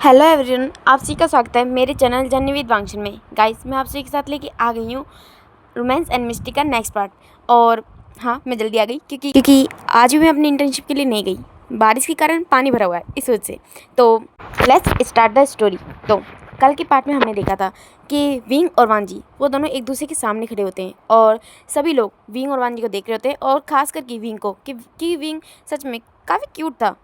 Hello everyone, आप सभी का स्वागत है मेरे चैनल जर्नी विद वांगशन में। गाइस, मैं आप सभी के साथ लेके आ गई हूँ रोमांस एंड मिस्ट्री का नेक्स्ट पार्ट। और हाँ, मैं जल्दी आ गई क्योंकि आज भी मैं अपनी इंटर्नशिप के लिए नहीं गई। बारिश के कारण पानी भरा हुआ है इस वजह से। तो लेट्स स्टार्ट द स्टोरी। तो कल के पार्ट में हमने देखा था कि विंग और वांजी वो दोनों एक दूसरे के सामने खड़े होते हैं और सभी लोग विंग और वांजी को देख रहे होते हैं, और ख़ास करके विंग को कि विंग सच में काफ़ी क्यूट था।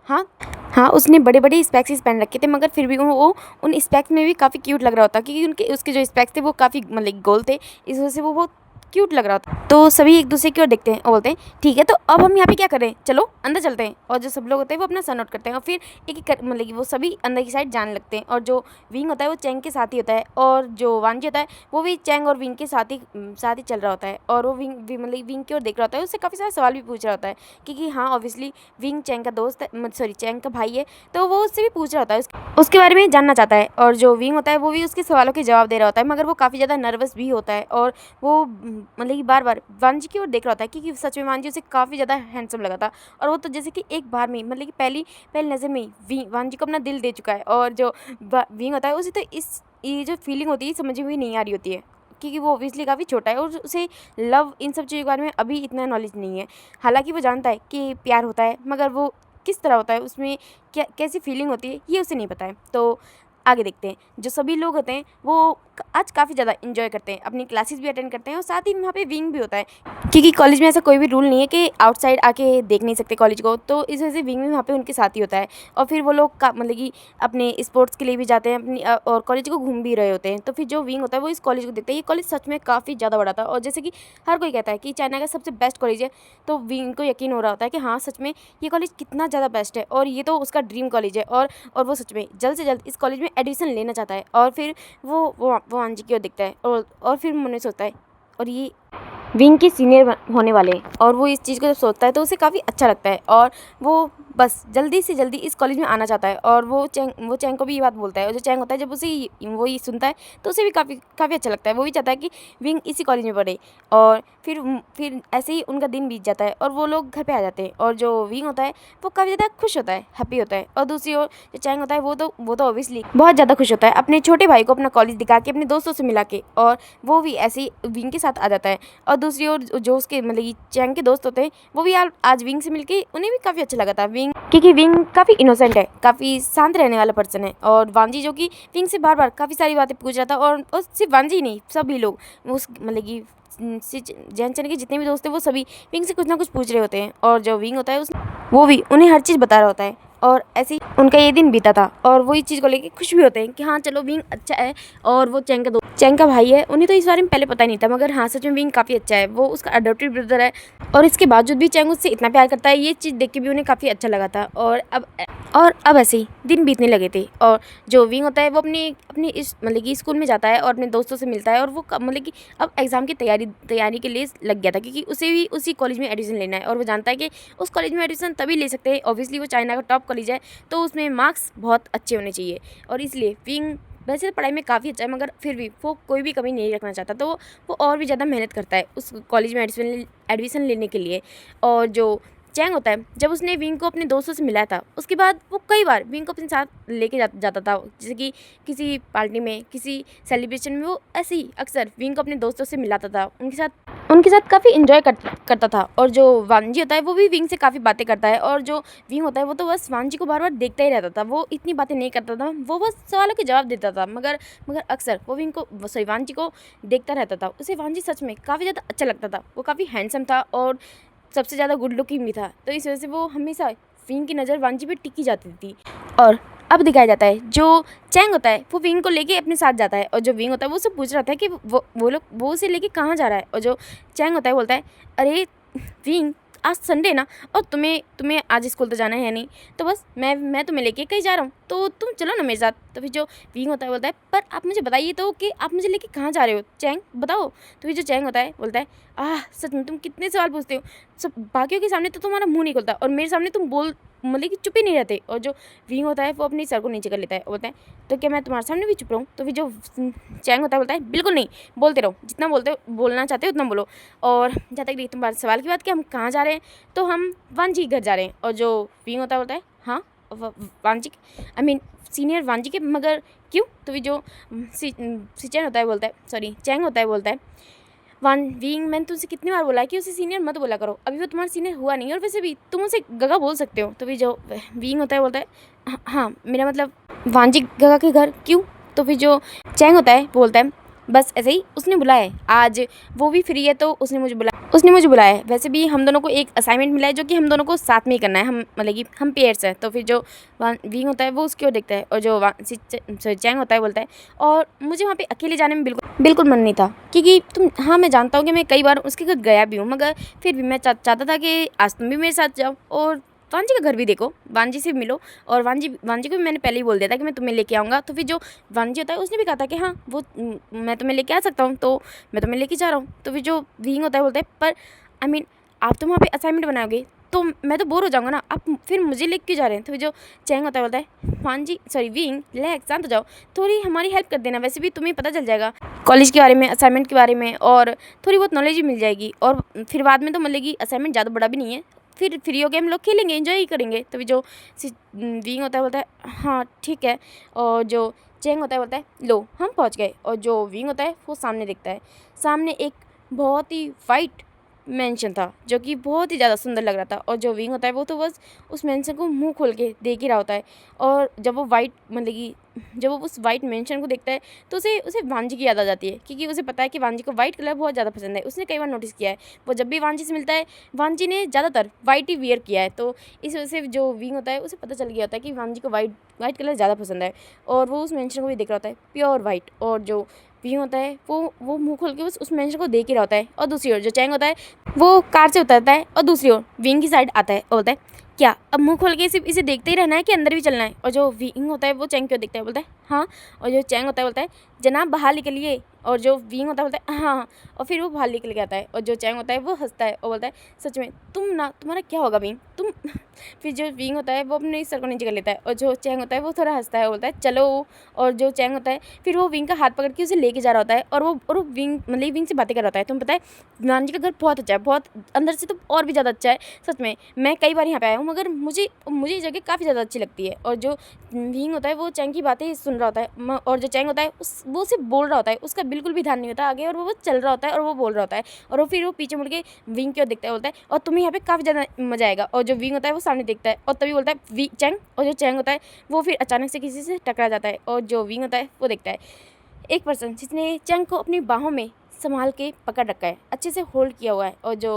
हाँ, उसने बड़े बड़े स्पेक्स पहन रखे थे, मगर फिर भी वो उन स्पेक्स में भी काफ़ी क्यूट लग रहा होता, क्योंकि उसके जो स्पेक्स थे वो काफ़ी मतलब गोल थे, इस वजह से वो बहुत क्यूट लग रहा था। तो सभी एक दूसरे की ओर देखते हैं और बोलते हैं ठीक है, तो अब हम यहाँ पे क्या करें, चलो अंदर चलते हैं। और जो सब लोग होते हैं वो अपना सर नोट करते हैं और फिर एक एक मतलब कि वो सभी अंदर की साइड जाने लगते हैं। और जो विंग होता है वो चैंग के साथ ही होता है, और जो वांजी होता है वो भी चैंग और विंग के साथ ही चल रहा होता है। और वो मतलब विंग की ओर देख रहा होता है, उससे काफ़ी सारे सवाल भी पूछ रहा होता है क्योंकि हाँ, ऑब्वियसली विंग चैंग का दोस्त है, सॉरी चैंग का भाई है, तो वो उससे भी पूछ रहा होता है, उसके बारे में जानना चाहता है। और जो विंग होता है वो भी उसके सवालों के जवाब दे रहा होता है, मगर वो काफ़ी ज़्यादा नर्वस भी होता है। और वो मतलब कि बार बार वांजी की ओर देख रहा होता है क्योंकि सच में वांजी उसे काफ़ी ज़्यादा हैंडसम लगा था। और वो तो जैसे कि एक बार में मतलब कि पहली नज़र में ही वांजी को अपना दिल दे चुका है। और जो विंग होता है उसे तो ये जो फीलिंग होती है समझ में भी नहीं आ रही होती है, क्योंकि वो ऑब्वियसली काफ़ी छोटा है और उसे लव इन सब चीज़ों के बारे में अभी इतना नॉलेज नहीं है। हालांकि वो जानता है कि प्यार होता है, मगर वो किस तरह होता है, उसमें क्या कैसी फीलिंग होती है, ये उसे नहीं पता है। तो आगे देखते हैं। जो सभी लोग होते हैं वो आज काफ़ी ज़्यादा इन्जॉय करते हैं, अपनी क्लासेस भी अटेंड करते हैं, और साथ ही वहाँ पे विंग भी होता है क्योंकि कॉलेज में ऐसा कोई भी रूल नहीं है कि आउटसाइड आके देख नहीं सकते कॉलेज को, तो इस वजह से विंग भी वहाँ पे उनके साथ ही होता है। और फिर वो लोग का मतलब कि अपने स्पोर्ट्स के लिए भी जाते हैं अपनी और कॉलेज को घूम भी रहे होते हैं। तो फिर जो विंग होता है वो इस कॉलेज को देखता है। ये कॉलेज सच में काफ़ी ज़्यादा बड़ा था, और जैसे कि हर कोई कहता है कि चाइना का सबसे बेस्ट कॉलेज है, तो विंग को यकीन हो रहा होता है कि हाँ, सच में ये कॉलेज कितना ज़्यादा बेस्ट है और ये तो उसका ड्रीम कॉलेज है। और वो सच में जल्द से जल्द इस कॉलेज में एडमिशन लेना चाहता है। और फिर वो आंजी की ओर दिखता है और फिर मन में सोचता है, और ये विंग के सीनियर होने वाले हैं। और वो इस चीज़ को जब सोचता है तो उसे काफ़ी अच्छा लगता है, और वो बस जल्दी से जल्दी इस कॉलेज में आना चाहता है। और वो चैंग को भी ये बात बोलता है, और जो चैंग होता है जब उसे वो ये सुनता है तो उसे भी काफ़ी अच्छा लगता है। वो भी चाहता है कि विंग इसी कॉलेज में पढ़े। और फिर ऐसे ही उनका दिन बीत जाता है और वो लोग घर पे आ जाते हैं। और जो विंग होता है वो काफ़ी ज़्यादा खुश होता है, हैप्पी होता है। और दूसरी ओर जो चैंग होता है वो तो ऑब्वियसली बहुत ज़्यादा खुश होता है अपने छोटे भाई को अपना कॉलेज दिखा के, अपने दोस्तों से मिला के, और वो भी ऐसे ही विंग के साथ आ जाता है। और दूसरी ओर जो उसके मतलब कि चैंग के दोस्त होते हैं वो भी आज विंग से मिलके उन्हें भी काफ़ी अच्छा लगा था। विंग क्योंकि विंग काफ़ी इनोसेंट है, काफ़ी शांत रहने वाला पर्सन है। और वांजी जो कि विंग से बार बार काफ़ी सारी बातें पूछ रहा था, और सिर्फ वांजी नहीं, सभी लोग उस मतलब कि जैन चैन के जितने भी दोस्त हैं वो सभी विंग से कुछ ना कुछ पूछ रहे होते हैं। और जो विंग होता है वो भी उन्हें हर चीज़ बता रहा होता है। और ऐसे ही उनका ये दिन बीता था, और वो इस चीज़ को लेके खुश भी होते हैं कि हाँ चलो विंग अच्छा है। और वो चैंग का भाई है, उन्हें तो इस बारे में पहले पता नहीं था, मगर हाँ सच में विंग काफ़ी अच्छा है, वो उसका अडॉप्टेड ब्रदर है। और इसके बावजूद भी चैंग उससे इतना प्यार करता है, ये चीज़ देख के भी उन्हें काफ़ी अच्छा लगा था। और अब ऐसे ही दिन बीतने लगे थे, और जो विंग होता है वो अपने इस मतलब कि स्कूल में जाता है और अपने दोस्तों से मिलता है। और वो मतलब कि अब एग्ज़ाम की तैयारी के लिए लग गया था, क्योंकि उसे भी उसी कॉलेज में एडमिशन लेना है। और वो जानता है कि उस कॉलेज में एडमिशन तभी ले सकते हैं, ऑब्वियसली वो चाइना का टॉप कॉलेज है, तो उसमें मार्क्स बहुत अच्छे होने चाहिए। और इसलिए विंग वैसे तो पढ़ाई में काफ़ी अच्छा है, मगर फिर भी वो कोई भी कमी नहीं रखना चाहता, तो वो और भी ज़्यादा मेहनत करता है उस कॉलेज में एडमिशन लेने के लिए। और जो चैंग होता है जब उसने विंग को अपने दोस्तों से मिलाया था, उसके बाद वो कई बार विंग को अपने साथ लेके जाता था, जैसे कि किसी पार्टी में, किसी सेलिब्रेशन में, वो ऐसे ही अक्सर विंग को अपने दोस्तों से मिलाता था, उनके साथ काफ़ी इन्जॉय करता था। और जो वांजी होता है वो भी विंग से काफ़ी बातें करता है, और जो विंग होता है वो तो बस वांजी को बार बार देखता ही रहता था, वो इतनी बातें नहीं करता था, वो बस सवालों के जवाब देता था। मगर अक्सर वो वांजी को देखता रहता था। उसे वांजी सच में काफ़ी ज़्यादा अच्छा लगता था, वो काफ़ी हैंडसम था और सबसे ज़्यादा गुड लुकिंग भी था, तो इस वजह से वो हमेशा विंग की नज़र वांजी पे टिकी जाती थी। और अब दिखाया जाता है जो चैंग होता है वो विंग को लेके अपने साथ जाता है, और जो विंग होता है वो उससे पूछ रहा था कि वो उसे लेके कहाँ जा रहा है। और जो चैंग होता है बोलता है, अरे विंग, आज संडे ना, और तुम्हें आज स्कूल तो जाना है नहीं, तो बस मैं तुम्हें लेके कहीं जा रहा हूँ, तो तुम चलो ना मेरे साथ। तो फिर जो विंग होता है बोलता है, पर आप मुझे बताइए तो कि आप मुझे लेके कहाँ जा रहे हो चैंग, बताओ। तो फिर जो चैंग होता है बोलता है, सच में तुम कितने सवाल पूछते हो, सब बाकियों के सामने तो तुम्हारा मुंह नहीं खुलता, और मेरे सामने तुम मतलब कि चुप ही नहीं रहते। और जो विंग होता है वो अपनी सर को नीचे कर लेता है, बोलता है, तो क्या मैं तुम्हारे सामने भी चुप रहूँ। तो फिर जो चैंग होता है बोलता है, बिल्कुल नहीं, बोलते रहो, जितना बोलना चाहते हो उतना बोलो। और जहाँ तक रही तुम्हारे सवाल की बात कि हम कहाँ जा रहे हैं, तो हम वांजी घर जा रहे हैं। और जो विंग होता है बोलता है, हाँ वांजी आई मीन सीनियर वांजी के, मगर क्यों? तो भी जो सिचन होता है बोलता है, सॉरी चैंग होता है बोलता है, विंग मैंने तुमसे कितनी बार बोला है कि उसे सीनियर मत बोला करो, अभी वो तुम्हारा सीनियर हुआ नहीं, और वैसे भी तुम उसे गगा बोल सकते हो। तो भी जो विंग होता है बोलता है हाँ मेरा मतलब वांजी गगा के घर क्यों? तो फिर जो चैंग होता है बोलता है बस ऐसे ही उसने बुलाया है, आज वो भी फ्री है तो उसने मुझे बुलाया है। वैसे भी हम दोनों को एक असाइनमेंट मिला है जो कि हम दोनों को साथ में ही करना है, हम मतलब कि हम पेयर्स हैं। तो फिर जो विंग होता है वो उसकी ओर देखता है, और जो चैंग होता है बोलता है और मुझे वहाँ पे अकेले जाने में बिल्कुल मन नहीं था, क्योंकि हाँ मैं जानता हूँ कि मैं कई बार उसके घर गया भी हूँ, मगर फिर भी मैं चाहता था कि आज तुम भी मेरे साथ जाओ और वांजी का घर भी देखो, वांजी से मिलो। और वांजी को भी मैंने पहले ही बोल दिया था कि मैं तुम्हें लेके आऊँगा। तो फिर जो वांजी होता है उसने भी कहा था कि हाँ वो मैं तुम्हें लेके आ सकता हूँ, तो मैं तुम्हें लेके जा रहा हूँ। तो फिर जो विंग होता है बोलता है पर आई मीन आप तो वहाँ पे असाइनमेंट बनाओगे तो मैं तो बोर हो जाऊँगा ना, आप फिर मुझे लेके क्यों जा रहे हैं? तो फिर जो चैंग होता है बोलता है वांजी सॉरी विंग रिलैक्स, शांत हो जाओ, थोड़ी हमारी हेल्प कर देना, वैसे भी तुम्हें पता चल जाएगा कॉलेज के बारे में, असाइनमेंट के बारे में, और थोड़ी बहुत नॉलेज भी मिल जाएगी, और फिर बाद में तो मतलब कि असाइनमेंट ज़्यादा बड़ा भी नहीं है, फिर फ्री हो के हम लोग खेलेंगे, एंजॉय ही करेंगे। तो जो विंग होता है बोलता है हाँ ठीक है, और जो चैंग होता है बोलता है लो हम पहुंच गए। और जो विंग होता है वो सामने देखता है, सामने एक बहुत ही वाइट मेंशन था जो कि बहुत ही ज़्यादा सुंदर लग रहा था। और जो विंग होता है वो तो बस उस मेंशन को मुंह खोल के देख ही रहा होता है, और जब वो जब वो उस वाइट मेंशन को देखता है तो उसे वांजी की याद आ जाती है, क्योंकि उसे पता है कि वांजी को वाइट कलर बहुत ज़्यादा पसंद है। उसने कई बार नोटिस किया है, वो जब भी वांजी से मिलता है वांजी ने ज़्यादातर वाइट ही वियर किया है, तो इस वजह से जो विंग होता है उसे पता चल गया होता है कि वांजी को वाइट कलर ज़्यादा पसंद है, और वो उस मेंशन को भी देख रहा होता है प्योर वाइट। और जो विंग होता है वो मुँह खोल के उस मेंशन को देख ही रहा होता है। और दूसरी ओर जो चैंग होता है वो कार से उतरता है और दूसरी ओर विंग की साइड आता है और बोलता है क्या अब मुंह खोल के सिर्फ इसे देखते ही रहना है कि अंदर भी चलना है? और जो विंग होता है वो चैंग को देखता है, बोलता है हाँ। और जो चैंग होता है बोलता है जनाब बाहर निकलिए। और जो विंग होता है बोलता है हाँ, और फिर वो बाहर निकल के आता है। और जो चैंग होता है वो हंसता है और बोलता है सच में तुम्हारा क्या होगा विंग तुम फिर जो विंग होता है वो अपने सर को नीचे कर लेता है, और जो चैंग होता है वो थोड़ा हंसता है, बोलता है चलो। और जो चैंग होता है फिर वो विंग का हाथ पकड़ के उसे लेके जा रहा होता है, और वो विंग से बातें कर रहा होता है। तुम्हें पता है वांजी का घर बहुत अच्छा है, बहुत अंदर से तो और भी ज़्यादा अच्छा है, सच में मैं कई बार यहाँ पे आया हूँ, मगर मुझे ये जगह काफ़ी ज़्यादा अच्छी लगती है। और जो विंग होता है वो चैंग की बातें सुन रहा होता है, और जो चैंग होता है वो सिर्फ बोल रहा होता है, उसका बिल्कुल भी ध्यान नहीं होता आगे, और वो बस चल रहा होता है और वो बोल रहा होता है। और वो फिर वो पीछे मुड़ के विंग की ओर देखता है, बोलता है और तुम्हें यहाँ पे काफ़ी ज़्यादा मजा आएगा। और जो विंग होता है वो सामने देखता है और तभी बोलता है चैंग। और जो चैंग होता है वो फिर अचानक से किसी से टकरा जाता है, और जो विंग होता है वो देखता है एक पर्सन जिसने चैंग को अपनी बाहों में संभाल के पकड़ रखा है, अच्छे से होल्ड किया हुआ है। और जो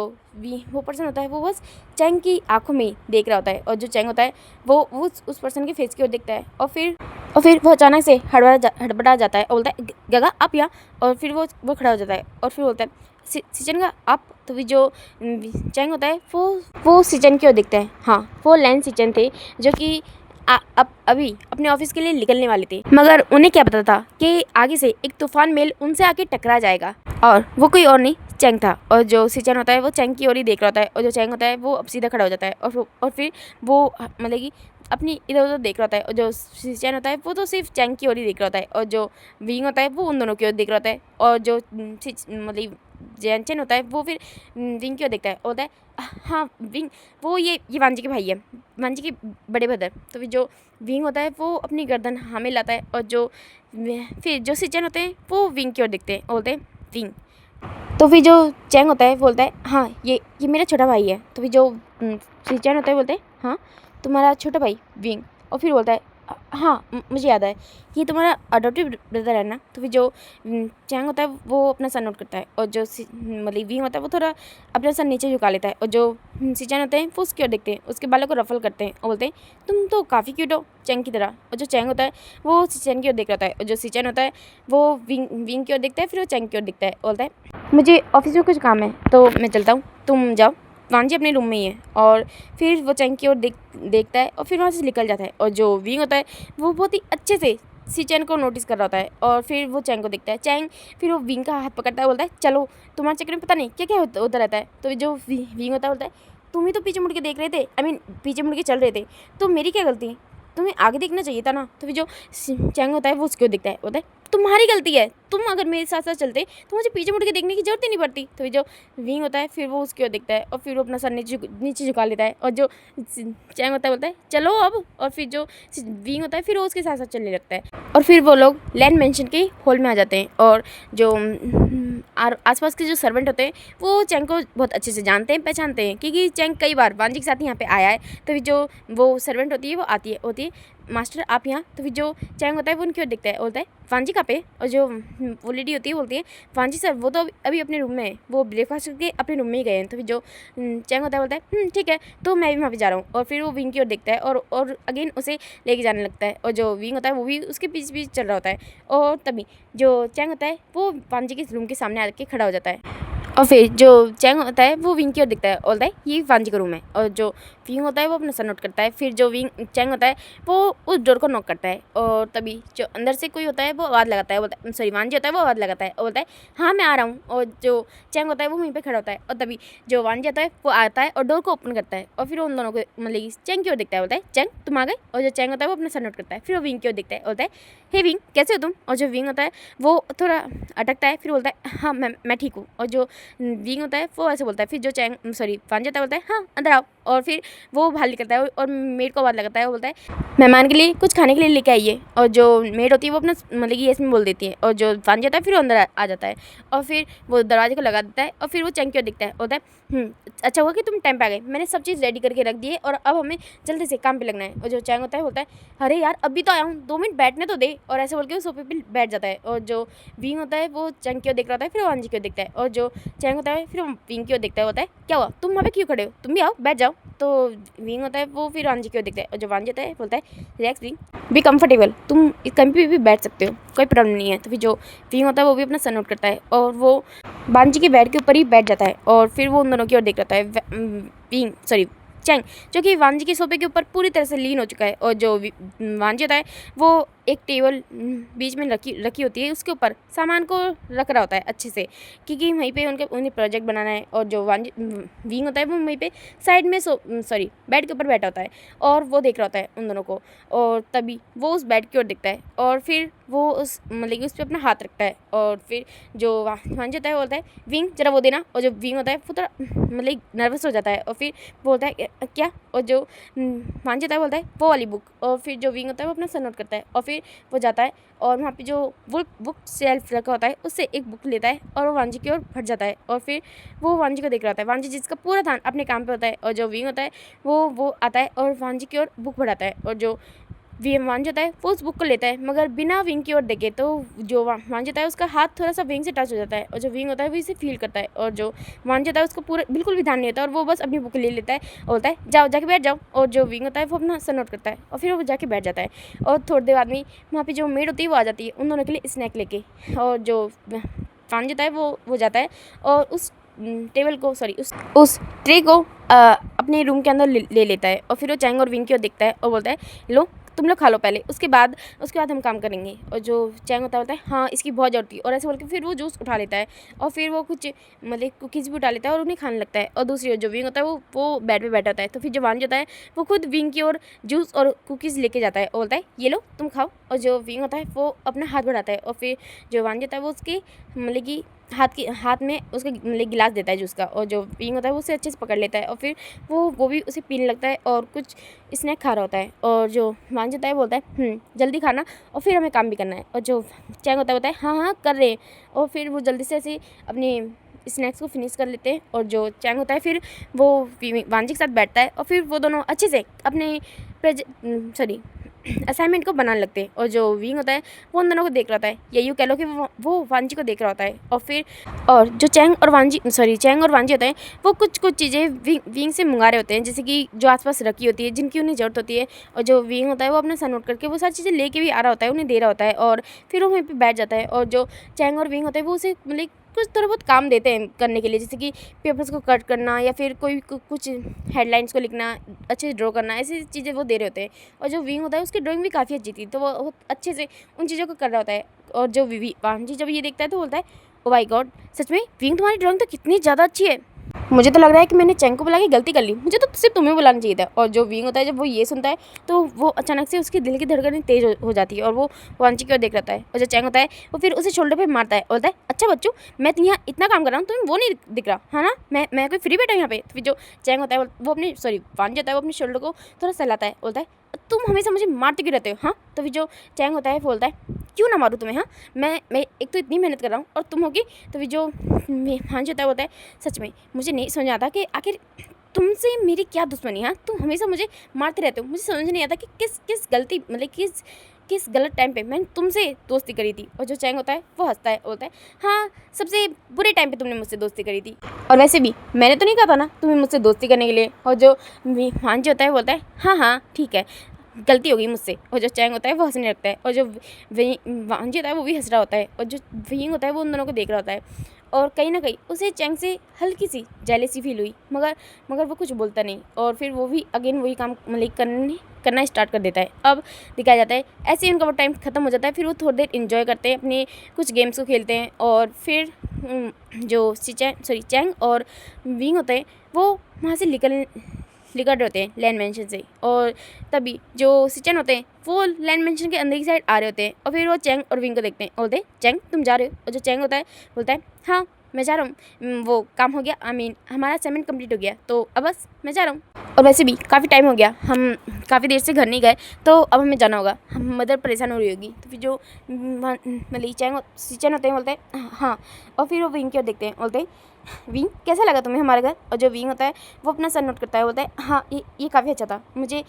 वो पर्सन होता है वो बस चैंग की आंखों में ही देख रहा होता है। और जो चैंग होता है वो उस पर्सन के फेस की ओर देखता है, और फिर वो अचानक से हड़बड़ा जाता है और बोलता है गगा आप यहाँ। और फिर वो खड़ा हो जाता है और फिर बोलता है सिचन का आप। तो भी जो चैंग होता है वो सिचन की ओर देखता है। हाँ वो लैन सिचन थे जो कि अभी अपने ऑफिस के लिए निकलने वाले थे, मगर उन्हें क्या पता था कि आगे से एक तूफान मेल उनसे आके टकरा जाएगा, और वो कोई और नहीं चैंग था। और जो सिचन होता है वो चैंग की ओर ही देख रहा होता है, और जो चैंग होता है वो अब सीधा खड़ा हो जाता है, और फिर वो मतलब कि अपनी इधर उधर देख रहा होता है। और जो सिचन होता है वो तो सिर्फ चैंग की ओर ही देख रहा होता है, और जो विंग होता है वो उन दोनों की ओर देख रहा होता है। और जो मतलब चैन होता है वो फिर विंग की ओर देखता है और बोलता है हाँ विंग वो ये वांजी के भाई है, वांजी के बड़े ब्रदर। तो फिर जो विंग होता है वो अपनी गर्दन हाँ में लाता है, और फिर जो सिचन होते हैं वो विंग की ओर देखते हैं और बोलते हैं विंग। तो फिर जो चैंग होता है बोलता है हाँ ये मेरा छोटा भाई है। तो फिर जो सिचन होता है बोलते हैं हाँ तुम्हारा छोटा भाई विंग। और फिर बोलता है हाँ मुझे याद है ये तुम्हारा अडॉप्टिव ब्रदर है ना। तो फिर जो चैंग होता है वो अपना सर नोट करता है, और जो मतलब विंग होता है वो थोड़ा अपना सर नीचे झुका लेता है, और जो सिचन होते हैं वो उसकी ओर देखते हैं, उसके बालों को रफल करते हैं और बोलते हैं तुम तो काफ़ी क्यूट हो चैंग की तरह। और जो चैंग होता है वो सिचन की ओर देख रहा है, और जो सिचन होता है वो विंग की ओर देखता है, फिर वो चैंग की ओर देखता है बोलता है मुझे ऑफिस में कुछ काम है तो मैं चलता हूँ, तुम जाओ। वांजी अपने रूम में ही है, और फिर वो चैंग की ओर देखता है और फिर वहाँ से निकल जाता है। और जो विंग होता है वो बहुत ही अच्छे से सिचन को नोटिस कर रहा होता है, और फिर वो चैंग को देखता है। चैंग फिर वो विंग का हाथ पकड़ता है, बोलता है चलो तुम्हारे चक्कर में पता नहीं क्या क्या होता रहता है। तो जो विंग होता है बोलता है तुम ही तो पीछे मुड़ के देख रहे थे, पीछे मुड़ के चल रहे थे, तो मेरी क्या गलती, तुम्हें आगे देखना चाहिए था ना। तो फिर जो चैंग होता है वो उसको दिखता है, बोलता है तुम्हारी गलती है, तुम अगर मेरे साथ साथ चलते तो मुझे पीछे मुड़ के देखने की जरूरत ही नहीं पड़ती। तो फिर जो विंग होता है फिर वो उसकी ओर देखता है और फिर वो अपना सर नीचे झुका लेता है और जो चैंग होता है बोलता है चलो अब। और फिर जो विंग होता है फिर वो उसके साथ साथ चलने लगता है और फिर वो लोग लैंड मेंशन के हॉल में आ जाते हैं। और जो आसपास के जो सर्वेंट होते हैं वो चैंग को बहुत अच्छे से जानते हैं, पहचानते हैं, क्योंकि चैंग कई बार वांजी के साथ यहाँ पे आया है। तो फिर जो वो सर्वेंट होती है वो होती है मास्टर आप यहाँ। तो फिर जो चैंग होता है वो उनकी ओर देखता है, बोलता है वांजी कहाँ पे। और जो वो लेडी होती है बोलती है वांजी सर वो तो अभी अपने रूम में है, वो ब्रेकफास्ट करके अपने रूम में ही गए हैं। तो फिर जो चैंग होता है बोलता है ठीक है, तो मैं भी वहाँ पे जा रहा हूँ। और फिर वो विंग की ओर देखता है और अगेन उसे लेके जाने लगता है। और जो विंग होता है वो भी उसके पीछे पीछे चल रहा होता है। और तभी जो चैंग होता है वो वांजी के रूम के सामने आके खड़ा हो जाता है। और फिर जो चैंग होता है वो विंग की ओर दिखता है, बोलता है ये वांजी का रूम है। और जो विंग होता है वो अपना सर नोट करता है। फिर जो चैंग होता है वो उस डोर को नॉक करता है और तभी जो अंदर से कोई होता है वो आवाज़ लगाता है, बोलता है सॉरी वांजी होता है वो आवाज़ लगाता है और बोलता है हाँ मैं आ रहा हूँ। और जो चैंग होता है वो वहीं पे खड़ा होता है और तभी जो वांजी होता है वो आता है और डोर को ओपन करता है और फिर उन दोनों को मतलब चैंग की ओर दिखता है, बोलता है चैंग तुम आ गए। और जो चैंग होता है वो अपना सर नोट करता है। फिर वो विंग की ओर दिखता है, बोलता है हे विंग कैसे हो तुम। और जो विंग होता है वो थोड़ा अटकता है, फिर बोलता है हाँ मैं ठीक हूँ। और जो विंग होता है वो ऐसे बोलता है। फिर जो चैंग सॉरी वांजी होता है बोलता है हाँ अंदर आओ। और फिर वो बाहर निकलता है और मेड को आवाज़ लगाता है, वो बोलता है मेहमान के लिए कुछ खाने के लिए लेके आइए। और जो मेड होती है वो अपना मतलब कि यस में बोल देती है और जो वांजी होता है फिर वो अंदर आ जाता है और फिर वो दरवाजे को लगा देता है। और फिर वो चैंग की ओर दिखता है, बोलता है अच्छा हुआ कि तुम टाइम पे आ गए, मैंने सब चीज़ रेडी करके रख दी है और अब हमें जल्दी से काम पे लगना है। और जो चैंग होता है बोलता है अरे यार अभी तो आया हूँ, 2 मिनट बैठने तो दे। और ऐसे बोल के वो सोफे पे बैठ जाता है। और जो विंग होता है वो चैंग की ओर देख रहा होता है, फिर वांजी की ओर देखता है। और जो चैंग होता है फिर विंग की ओर देखता है, होता है क्या हुआ तुम वहाँ पे क्यों खड़े हो, तुम भी आओ बैठ जाओ। तो विंग होता है वो फिर वांजी की ओर देखता है और जो वांजी होता है बोलता है रिलैक्स विंग, बी कंफर्टेबल, तुम कहीं पे भी बैठ सकते हो, कोई प्रॉब्लम नहीं है। तो फिर जो विंग होता है वो भी अपना सर नोट करता है और वो वांजी के बेड के ऊपर ही बैठ जाता है। और फिर वो उन दोनों की ओर देख रहा है विंग सॉरी चैंग, जो कि वांजी के सोफे के ऊपर पूरी तरह से लीन हो चुका है। और जो वांजी होता है वो एक टेबल बीच में रखी होती है, उसके ऊपर सामान को रख रहा होता है अच्छे से, क्योंकि वहीं पे उन्हें प्रोजेक्ट बनाना है। और जो विंग होता है वो वहीं पे साइड में सॉरी बेड के ऊपर बैठा होता है और वो देख रहा होता है उन दोनों को। और तभी वो उस बेड की ओर दिखता है और फिर वो उस मतलब कि उस पर अपना हाथ रखता है। और फिर जो वांजी होता है वो बोलता है विंग जरा वो देना। और जो विंग होता है वो थोड़ा मतलब नर्वस हो जाता है और फिर बोलता है क्या। और जो वांजी होता है बोलता है वो वाली बुक। और फिर जो विंग होता है वो अपना सर नोट करता है और फिर वो जाता है और वहाँ पे जो बुक शेल्फ रखा होता है उससे एक बुक लेता है और वो वांजी की ओर फट जाता है। और फिर वो वांजी को देख रहा होता है, वांजी जिसका पूरा ध्यान अपने काम पे होता है। और जो विंग होता है वो आता है और वांजी की ओर बुक बढ़ाता है। और जो वांजी होता है वो उस बुक को लेता है मगर बिना विंग की ओर देखे। तो जो वांजी होता है उसका हाथ थोड़ा सा विंग से टच हो जाता है और जो विंग होता है वो इसे फील करता है। और जो वांजी होता है उसको पूरा बिल्कुल भी ध्यान नहीं होता और वो बस अपनी बुक ले लेता है और बोलता है जाओ जाके बैठ जाओ। और जो विंग होता है वो अपना सर नोट करता है और फिर वो जाके बैठ जाता है। और थोड़ी देर बाद में वहाँ पर जो मेड होती है वो आ जाती है उन दोनों के लिए स्नैक लेके। और जो वांजी होता है वो जाता है और उस टेबल को सॉरी उस ट्रे को अपने रूम के अंदर ले लेता है। और फिर वो चैंग और विंग की ओर देखता है और बोलता है लो तुम लोग खा लो पहले, उसके बाद हम काम करेंगे। और जो चैंग होता है हाँ इसकी बहुत ज़रूरत थी। और ऐसे बोल के फिर वो जूस उठा लेता है और फिर वो कुछ मतलब कुकीज़ भी उठा लेता है और उन्हें खाने लगता है। और दूसरी ओर जो विंग होता है वो बेड पे बैठा होता है। तो फिर जो वांजी होता है वो खुद विंग की ओर जूस और कुकीज़ लेके जाता है और बोलता है ये लो तुम खाओ। और जो विंग होता है वो अपना हाथ बढ़ाता है और फिर जो वांजी होता है वो उसके मतलब कि हाथ में उसका मतलब गिलास देता है जूस का। और जो विंग होता है वो उसे अच्छे से पकड़ लेता है और फिर वो भी उसे पीने लगता है और कुछ स्नैक खा रहा होता है। और जो वांजी होता है बोलता है जल्दी खाना और फिर हमें काम भी करना है। और जो चैंग होता है हाँ कर रहे हैं। और फिर वो जल्दी से ऐसे अपने स्नैक्स को फिनिश कर लेते हैं। और जो चैंग होता है फिर वो वांजी के साथ बैठता है और फिर वो दोनों अच्छे से अपने असाइनमेंट को बनाने लगते हैं। और जो विंग होता है वो उन दोनों को देख रहा होता है, या यूँ कह लो कि वो वांजी को देख रहा होता है। और जो चैंग और वांजी होते हैं वो कुछ चीज़ें विंग से मंगा रहे होते हैं, जैसे कि जो आसपास रखी होती है जिनकी उन्हें ज़रूरत होती है। और जो विंग होता है वो अपना सर नोट करके वो सारी चीज़ें लेके भी आ रहा होता है, उन्हें दे रहा होता है और फिर वो वहीं पर बैठ जाता है। और जो चैंग और विंग होता है वो उसे मतलब कुछ थोड़ा बहुत काम देते हैं करने के लिए, जैसे कि पेपर्स को कट करना या फिर कुछ हेडलाइंस को लिखना, अच्छे से ड्रॉ करना, ऐसी चीज़ें वो दे रहे होते हैं। और जो विंग होता है उसकी ड्राइंग भी काफ़ी अच्छी थी, तो वो अच्छे से उन चीज़ों को कर रहा होता है। और जो वांजी जब ये देखता है तो बोलता है ओ माय गॉड, सच में विंग तुम्हारी ड्राइंग तो कितनी ज़्यादा अच्छी है। मुझे तो लग रहा है कि मैंने चैंग को बुला के गलती कर ली, मुझे तो सिर्फ तुम्हें बुलाना चाहिए था। और जो विंग होता है जब वो ये सुनता है तो वो अचानक से उसके दिल की धड़कनें तेज हो जाती है और वो वांची की ओर देख रहा है। और जो चैंग होता है वो फिर उसे शोल्डर पे मारता है और बोलता है, अच्छा बच्चों, मैं तो यहाँ इतना काम कर रहा हूँ, तुम्हें वो नहीं दिख रहा है ना, मैं कोई फ्री बैठा हूँ यहाँ पे। तो फिर जो चैंग होता है वो अपने वांची होता है वो अपने शोल्डर को थोड़ा सहलाता है, बोलता है, तुम हमेशा मुझे मारते क्यों रहते हो? हाँ। तो फिर जो चैंग होता है बोलता है, क्यों ना मारूँ तुम्हें? हाँ, मैं एक तो इतनी मेहनत कर रहा हूँ और तुम होगी। तो फिर जो वांची होता है बोलता है, सच में मुझे नहीं समझ आता कि आखिर तुमसे मेरी क्या दुश्मनी है? हाँ, तुम हमेशा मुझे मारते रहते हो। मुझे समझ नहीं आता कि किस गलती मतलब किस गलत टाइम पे मैंने तुमसे दोस्ती करी थी। और जो चैंग होता है वो हंसता है, बोलता है, हाँ, सबसे बुरे टाइम पे तुमने मुझसे दोस्ती करी थी, और वैसे भी मैंने तो नहीं कहा था ना तुम्हें मुझसे दोस्ती करने के लिए। और जो वांची होता है बोलता है, हाँ हाँ ठीक है, गलती हो गई मुझसे। और जो चैंग होता है वो हंसने लगता है और जो वांची होता है वो भी हंस रहा होता है। और जो विंग होता है वो उन दोनों को देख रहा होता है और कहीं ना कहीं उसे चैंग से हल्की सी जेलेसी फील हुई, मगर वो कुछ बोलता नहीं। और फिर वो भी अगेन वही काम मतलब करना स्टार्ट कर देता है। अब दिखाया जाता है ऐसे ही उनका वो टाइम ख़त्म हो जाता है। फिर वो थोड़ी देर इन्जॉय करते हैं, अपने कुछ गेम्स को खेलते हैं। और फिर जो चैंग और विंग होते हैं वो वहाँ से निकल रहे होते हैं लैंड मेंशन से। और तभी जो सिचन होते हैं वो लैंड मेंशन के अंदर की साइड आ रहे होते हैं और फिर वो चैंग और विंग को देखते हैं और बोलते हैं, चैंग तुम जा रहे हो? और जो चैंग होता है बोलता है, हाँ मैं जा रहा हूँ, वो काम हो गया, हमारा असाइनमेंट कंप्लीट हो गया, तो अब बस मैं जा रहा हूँ। और वैसे भी काफ़ी टाइम हो गया, हम काफ़ी देर से घर नहीं गए, तो अब हमें जाना होगा, हम मदर परेशान हो रही होगी। तो फिर जो मतलब सिचन होते हैं बोलते हैं, हाँ। और फिर वो विंग की ओर देखते हैं, बोलते हैं, विंग कैसा लगा तुम्हें हमारा घर? और जो विंग होता है वो अपना सर नोट करता है, बोलता है, हाँ ये काफ़ी अच्छा था, मुझे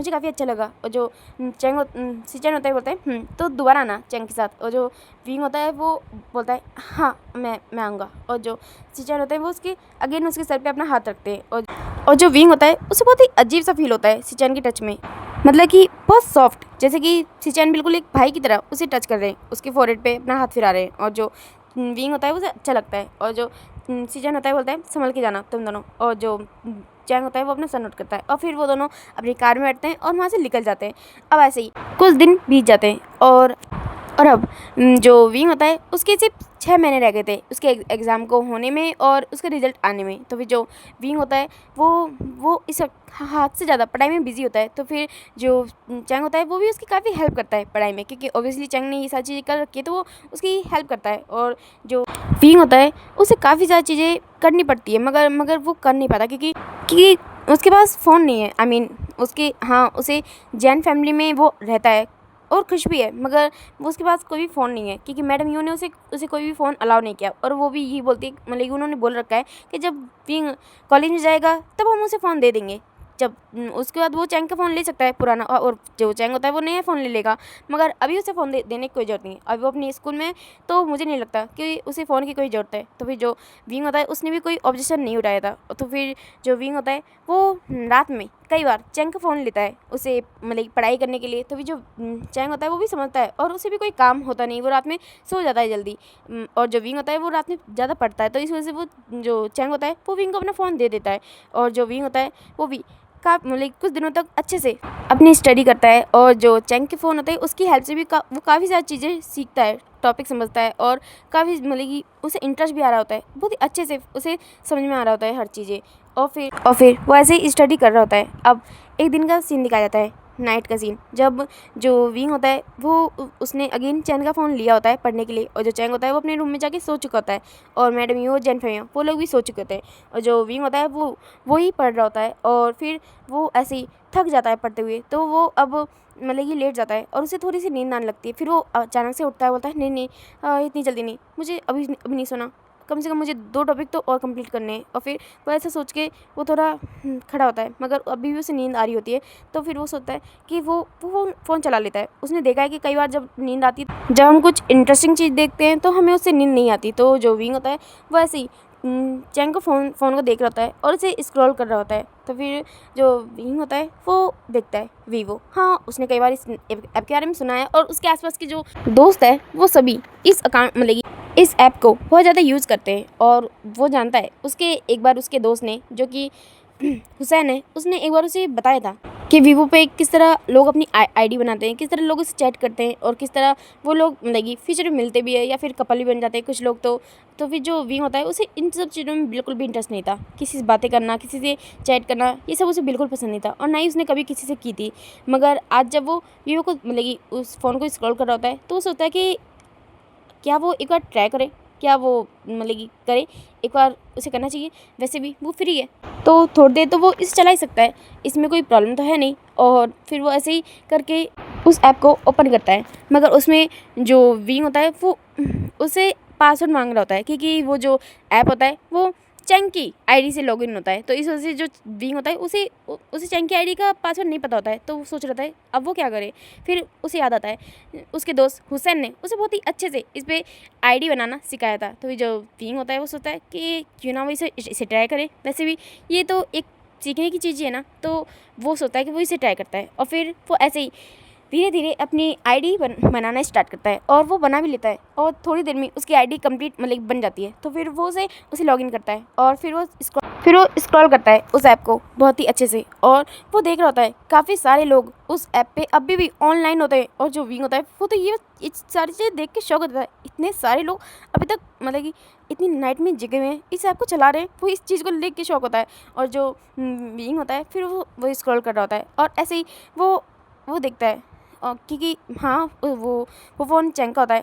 काफ़ी अच्छा लगा। और जो सिचन होता है बोलता है, तो दोबारा आना चैंग के साथ। और जो विंग होता है वो बोलता है, हाँ मैं आऊँगा। और जो सिचन होता है वो उसके सर पे अपना हाथ रखते हैं। और जो विंग होता है उसे बहुत ही अजीब सा फील होता है सिचन के टच में, मतलब कि बहुत सॉफ्ट, जैसे कि सिचन बिल्कुल एक भाई की तरह उसे टच कर रहे हैं, उसके फोrehead पे अपना हाथ फिरा रहे हैं। और जो विंग होता है उसे अच्छा लगता है। और जो सिचन होता है बोलता है, संभल के जाना तुम दोनों। और जो चैंग होता है वो अपना सर नोट करता है और फिर वो दोनों अपनी कार में बैठते हैं और वहाँ से निकल जाते हैं। अब ऐसे ही कुछ दिन बीत जाते हैं और अब जो विंग होता है उसके सिर्फ 6 महीने रह गए थे उसके एग्ज़ाम को होने में और उसका रिजल्ट आने में। तो फिर जो विंग होता है वो इस हाथ से ज़्यादा पढ़ाई में बिजी होता है। तो फिर जो चैंग होता है वो भी उसकी काफ़ी हेल्प करता है पढ़ाई में, क्योंकि ऑब्वियसली चैंग ने ये सारी चीज़ें कर रखी है तो वो उसकी हेल्प करता है। और जो विंग होता है उसे काफ़ी सारी चीज़ें करनी पड़ती है, मगर वो कर नहीं पाता क्योंकि उसके पास फ़ोन नहीं है। उसे जैन फैमिली में वो रहता है और खुश भी है, मगर वो उसके पास कोई भी फ़ोन नहीं है क्योंकि मैडम यू ने उसे कोई भी फ़ोन अलाउ नहीं किया। और वो भी यही बोलती है, मतलब उन्होंने बोल रखा है कि जब विंग कॉलेज में जाएगा तब हम उसे फ़ोन दे देंगे, जब उसके बाद वो चैंग का फ़ोन ले सकता है पुराना, और जो चैंग होता है वो नया फ़ोन ले लेगा, मगर अभी उसे फ़ोन देने की कोई ज़रूरत नहीं है। अभी वो अपनी स्कूल में, तो मुझे नहीं लगता कि उसे फ़ोन की कोई ज़रूरत है। तो फिर जो विंग होता है उसने भी कोई ऑब्जेक्शन नहीं उठाया था। तो फिर जो विंग होता है वो रात में कई बार चैंग का फ़ोन लेता है उसे मतलब पढ़ाई करने के लिए। तो फिर जो चैंग होता है वो भी समझता है और उसे भी कोई काम होता नहीं, वो रात में सो जाता है जल्दी। और जो विंग होता है वो रात में ज़्यादा पढ़ता है, तो इस वजह से वो जो चैंग होता है वो विंग को अपना फ़ोन दे देता है। और जो विंग होता है वो भी मतलब कुछ दिनों तक अच्छे से अपनी स्टडी करता है। और जो चैंग के फ़ोन होता है उसकी हेल्प से भी वो काफ़ी सारी चीज़ें सीखता है, टॉपिक समझता है और काफ़ी मतलब कि उसे इंटरेस्ट भी आ रहा होता है, बहुत ही अच्छे से उसे समझ में आ रहा होता है हर चीज़ें। और फिर वो ऐसे ही स्टडी कर रहा होता है। अब एक दिन का सीन दिखाया जाता है, नाइट का सीन, जब जो विंग होता है वो उसने अगेन चैंग का फ़ोन लिया होता है पढ़ने के लिए। और जो चैंग होता है वो अपने रूम में जाके सो चुका होता है और मैडम यू जैन फेमिया वो लोग भी सो चुके होते हैं। और जो विंग होता है वो ही पढ़ रहा होता है और फिर वो ऐसे ही थक जाता है पढ़ते हुए, तो वो अब मतलब कि लेट जाता है और उसे थोड़ी सी नींद आने लगती है। फिर वो अचानक से उठता है, बोलता है, नहीं इतनी जल्दी नहीं, मुझे अभी नहीं सोना, कम से कम मुझे 2 टॉपिक तो और कंप्लीट करने हैं। और फिर वो ऐसा सोच के वो थोड़ा खड़ा होता है, मगर अभी भी उसे नींद आ रही होती है। तो फिर वो सोचता है कि वो फ़ोन चला लेता है। उसने देखा है कि कई बार जब नींद आती है, जब हम कुछ इंटरेस्टिंग चीज़ देखते हैं तो हमें उससे नींद नहीं आती। तो जो विंग होता है वो ऐसे ही चैंग को फ़ोन को देख रहा होता है और उसे स्क्रॉल कर रहा होता है। तो फिर जो विंग होता है वो देखता है वीवो, हाँ उसने कई बार इस ऐप के बारे में सुना है और उसके आसपास के जो दोस्त है वो सभी इस अकाउंट मतलब इस ऐप को बहुत ज़्यादा यूज़ करते हैं। और वो जानता है उसके एक बार उसके दोस्त ने, जो कि हुसैन है, उसने एक बार उसे बताया था कि वीवो पे किस तरह लोग अपनी आईडी बनाते हैं, किस तरह लोग उससे चैट करते हैं और किस तरह वो लोग लगी फ्यूचर में मिलते भी है या फिर कपल भी बन जाते हैं कुछ लोग। तो फिर जो विंग होता है उसे इन सब चीज़ों में बिल्कुल भी इंटरेस्ट नहीं था। किसी से बातें करना, किसी से चैट करना, ये सब उसे बिल्कुल पसंद नहीं था और ना ही उसने कभी किसी से की थी। मगर आज जब वो वीवो को मतलब कि उस फ़ोन को स्क्रॉल कर रहा होता है तो वो सोचता है कि क्या वो एक बार ट्राई करे, क्या वो मतलब कि करे, एक बार उसे करना चाहिए। वैसे भी वो फ्री है तो थोड़ी देर तो वो इसे चला ही सकता है, इसमें कोई प्रॉब्लम तो है नहीं। और फिर वो ऐसे ही करके उस ऐप को ओपन करता है। मगर उसमें जो विंग होता है वो उसे पासवर्ड मांग रहा होता है क्योंकि वो जो ऐप होता है वो चैंग की आईडी से लॉगिन होता है। तो इस वजह से जो विंग होता है उसे चैंग की आईडी का पासवर्ड नहीं पता होता है। तो वो सोच रहा था अब वो क्या करे। फिर उसे याद आता है उसके दोस्त हुसैन ने उसे बहुत ही अच्छे से इस पर आईडी बनाना सिखाया था। तो ये जो विंग होता है वो सोचता है कि क्यों ना वो इसे ट्राई करे। वैसे भी ये तो एक सीखने की चीज़ ही है ना, तो वो सोचता है कि वो इसे ट्राई करता है और फिर वो ऐसे ही धीरे धीरे अपनी आईडी बनाना स्टार्ट करता है और वो बना भी लेता है और थोड़ी देर में उसकी आईडी कंप्लीट मतलब बन जाती है। तो फिर वो उसे लॉगिन करता है और फिर वो स्क्रॉल करता है उस ऐप को बहुत ही अच्छे से और वो देख रहा होता है काफ़ी सारे लोग उस ऐप पे अभी भी ऑनलाइन होते हैं। और जो विंग होता है वो तो ये सारी चीज़ें देख के शौक होता है, इतने सारे लोग अभी तक मतलब कि इतनी नाइट में जगे हुए हैं इस ऐप को चला रहे हैं, वो इस चीज़ को देख के शौक होता है। और जो विंग होता है फिर वो स्क्रॉल कर रहा होता है और ऐसे ही वो देखता है क्योंकि हाँ वो फ़ोन चैंग का होता है।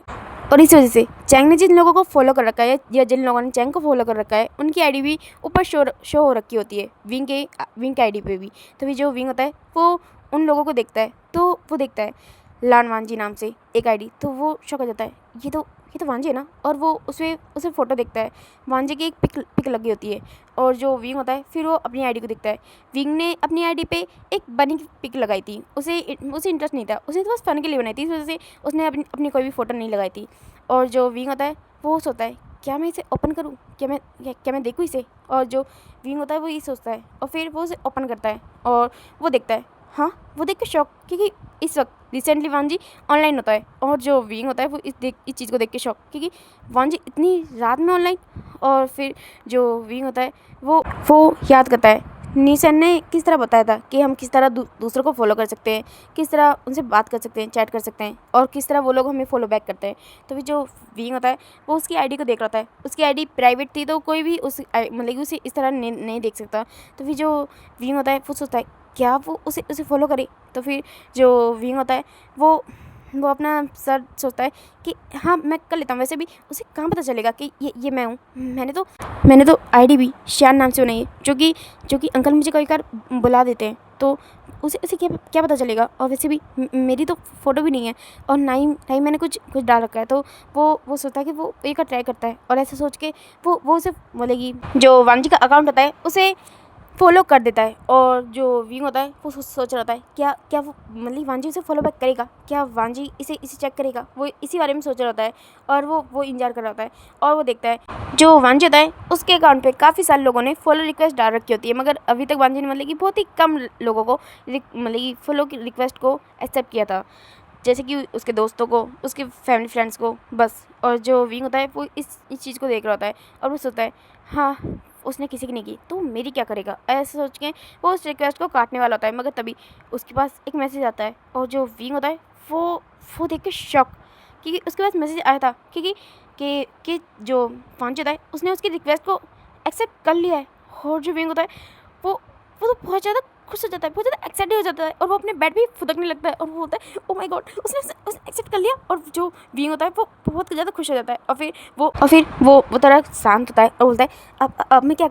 और इस वजह से चैंग ने जिन लोगों को फॉलो कर रखा है या जिन लोगों ने चैंग को फॉलो कर रखा है उनकी आईडी भी ऊपर शो हो रखी होती है विंग के आईडी पे भी। तो भी जो विंग होता है वो उन लोगों को देखता है तो वो देखता है लान वांजी नाम से एक आईडी। तो वो शौक हो जाता है ये तो वांजी है ना। और वो उसे फ़ोटो देखता है, वांजी की एक पिक लगी होती है। और जो विंग होता है फिर वो अपनी आईडी को देखता है। विंग ने अपनी आईडी पे एक बनी की पिक लगाई थी, उसे इंटरेस्ट नहीं था, उसने तो बस फ़न के लिए बनाई थी, इस वजह से उसने अपनी कोई भी फ़ोटो नहीं लगाई थी। और जो विंग होता है वो सोचता है क्या मैं इसे ओपन करूँ, क्या मैं देखूँ इसे। और जो विंग होता है वो ये सोचता है और फिर वो उसे ओपन करता है और वो देखता है। हाँ, वो देख के शौक क्योंकि इस वक्त रिसेंटली वांजी ऑनलाइन होता है। और जो विंग होता है वो इस चीज़ को देख के शौक क्योंकि वांजी इतनी रात में ऑनलाइन। और फिर जो विंग होता है वो याद करता है नीसन ने किस तरह बताया था कि हम किस तरह दूसरों को फॉलो कर सकते हैं, किस तरह उनसे बात कर सकते हैं, चैट कर सकते हैं और किस तरह वो लोग हमें फॉलो बैक करते हैं। तो फिर जो विंग होता है वो उसकी आईडी को देख रहा था, उसकी आईडी प्राइवेट थी तो कोई भी मतलब उसे इस तरह नहीं देख सकता। तो फिर जो विंग होता है वो सोचता है क्या वो उसे फॉलो करे। तो फिर जो विंग होता है वो अपना सर सोचता है कि हाँ मैं कर लेता हूँ। वैसे भी उसे कहाँ पता चलेगा कि ये मैं हूँ। मैंने तो आईडी भी श्यान नाम से बनाई है जो कि अंकल मुझे कई बार बुला देते हैं। तो उसे क्या पता चलेगा। और वैसे भी मेरी तो फ़ोटो भी नहीं है और ना ही मैंने कुछ डाल रखा है। तो वो सोचता है कि वो एक बार ट्राई करता है और ऐसे सोच के वो उसे बोलेगी जो वांजी का अकाउंट होता है उसे फॉलो कर देता है। और जो विंग होता है वो सोच रहा था क्या वो मतलब वांजी उसे फॉलो बैक करेगा, क्या वांजी इसे चेक करेगा, वो इसी बारे में सोच रहा होता है। और वो इंतजार कर रहा होता है और वो देखता है जो वांजी होता है उसके अकाउंट पे काफ़ी सारे लोगों ने फॉलो रिक्वेस्ट डाल रखी होती है। मगर अभी तक वांजी ने मतलब कि बहुत ही कम लोगों को मतलब कि फॉलो की रिक्वेस्ट को एक्सेप्ट किया था, जैसे कि उसके दोस्तों को, उसके फैमिली फ्रेंड्स को बस। और जो विंग होता है वो इस चीज़ को देख रहा होता है और वो सोचता है हाँ उसने किसी की नहीं की तो मेरी क्या करेगा। ऐसे सोच के वो उस रिक्वेस्ट को काटने वाला होता है। मगर तभी उसके पास एक मैसेज आता है और जो विंग होता है वो देख के शॉक क्योंकि उसके पास मैसेज आया था क्योंकि कि जो वांजी होता है उसने उसकी रिक्वेस्ट को एक्सेप्ट कर लिया है। और जो विंग होता है वो तो बहुत ज़्यादा खुश हो जाता है, बहुत ज़्यादा एक्साइटेड हो जाता है और वो अपने बेड भी फुदकने लगता है और वो होता है ओ माय गॉड उसने एक्सेप्ट कर लिया। और जो विंग होता है वो बहुत ज़्यादा खुश हो जाता है और फिर वो थोड़ा शांत होता है और बोलता है अब मैं क्या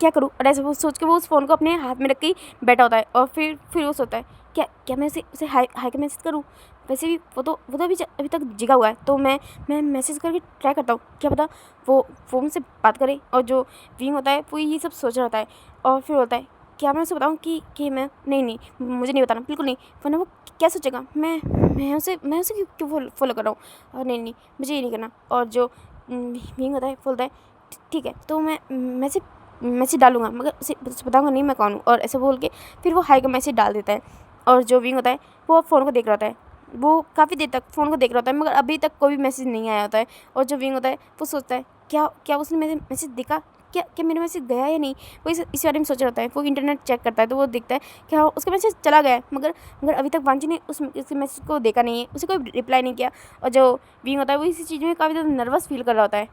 करूँ। और ऐसे वो सोच के वो उस फ़ोन को अपने हाथ में रख के ही बैठा होता है। और फिर वो सोचता है क्या मैं उसे हाई का मैसेज करूँ। वैसे भी वो तो अभी तक जिगा हुआ है तो मैं मैसेज करके ट्राई करता हूँ, क्या पता वो मुझसे बात करे। और जो विंग होता है वो ये सब सोच रहा होता है और फिर होता है क्या मैं उसे बताऊँ कि मैं नहीं मुझे नहीं बताना बिल्कुल नहीं, वरना वो क्या सोचेगा मैं उसे क्यों फॉलो कर रहा हूँ। और नहीं मुझे ये नहीं करना। और जो विंग होता है बोलता है ठीक है तो मैं मैसेज डालूंगा मगर उसे बताऊंगा नहीं मैं कौन हूँ। और ऐसे बोल के फिर वो हाई का मैसेज डाल देता है। और जो विंग होता है वो फ़ोन को देख रहा होता है, वो काफ़ी देर तक फ़ोन को देख रहा होता है मगर अभी तक कोई भी मैसेज नहीं आया होता है। और जो विंग होता है वो सोचता है क्या उसने मैसेज देखा, क्या क्या मेरा मैसेज गया या नहीं, वो इस बारे में सोच रहा होता है। वो इंटरनेट चेक करता है तो वो देखता है कि हाँ उसका मैसेज चला गया है, मगर मगर अभी तक वांजी ने उसके मैसेज को देखा नहीं है, उसे कोई रिप्लाई नहीं किया। और जो विंग होता है वो इसी चीज़ में काफ़ी ज़्यादा नर्वस फील कर रहा होता है।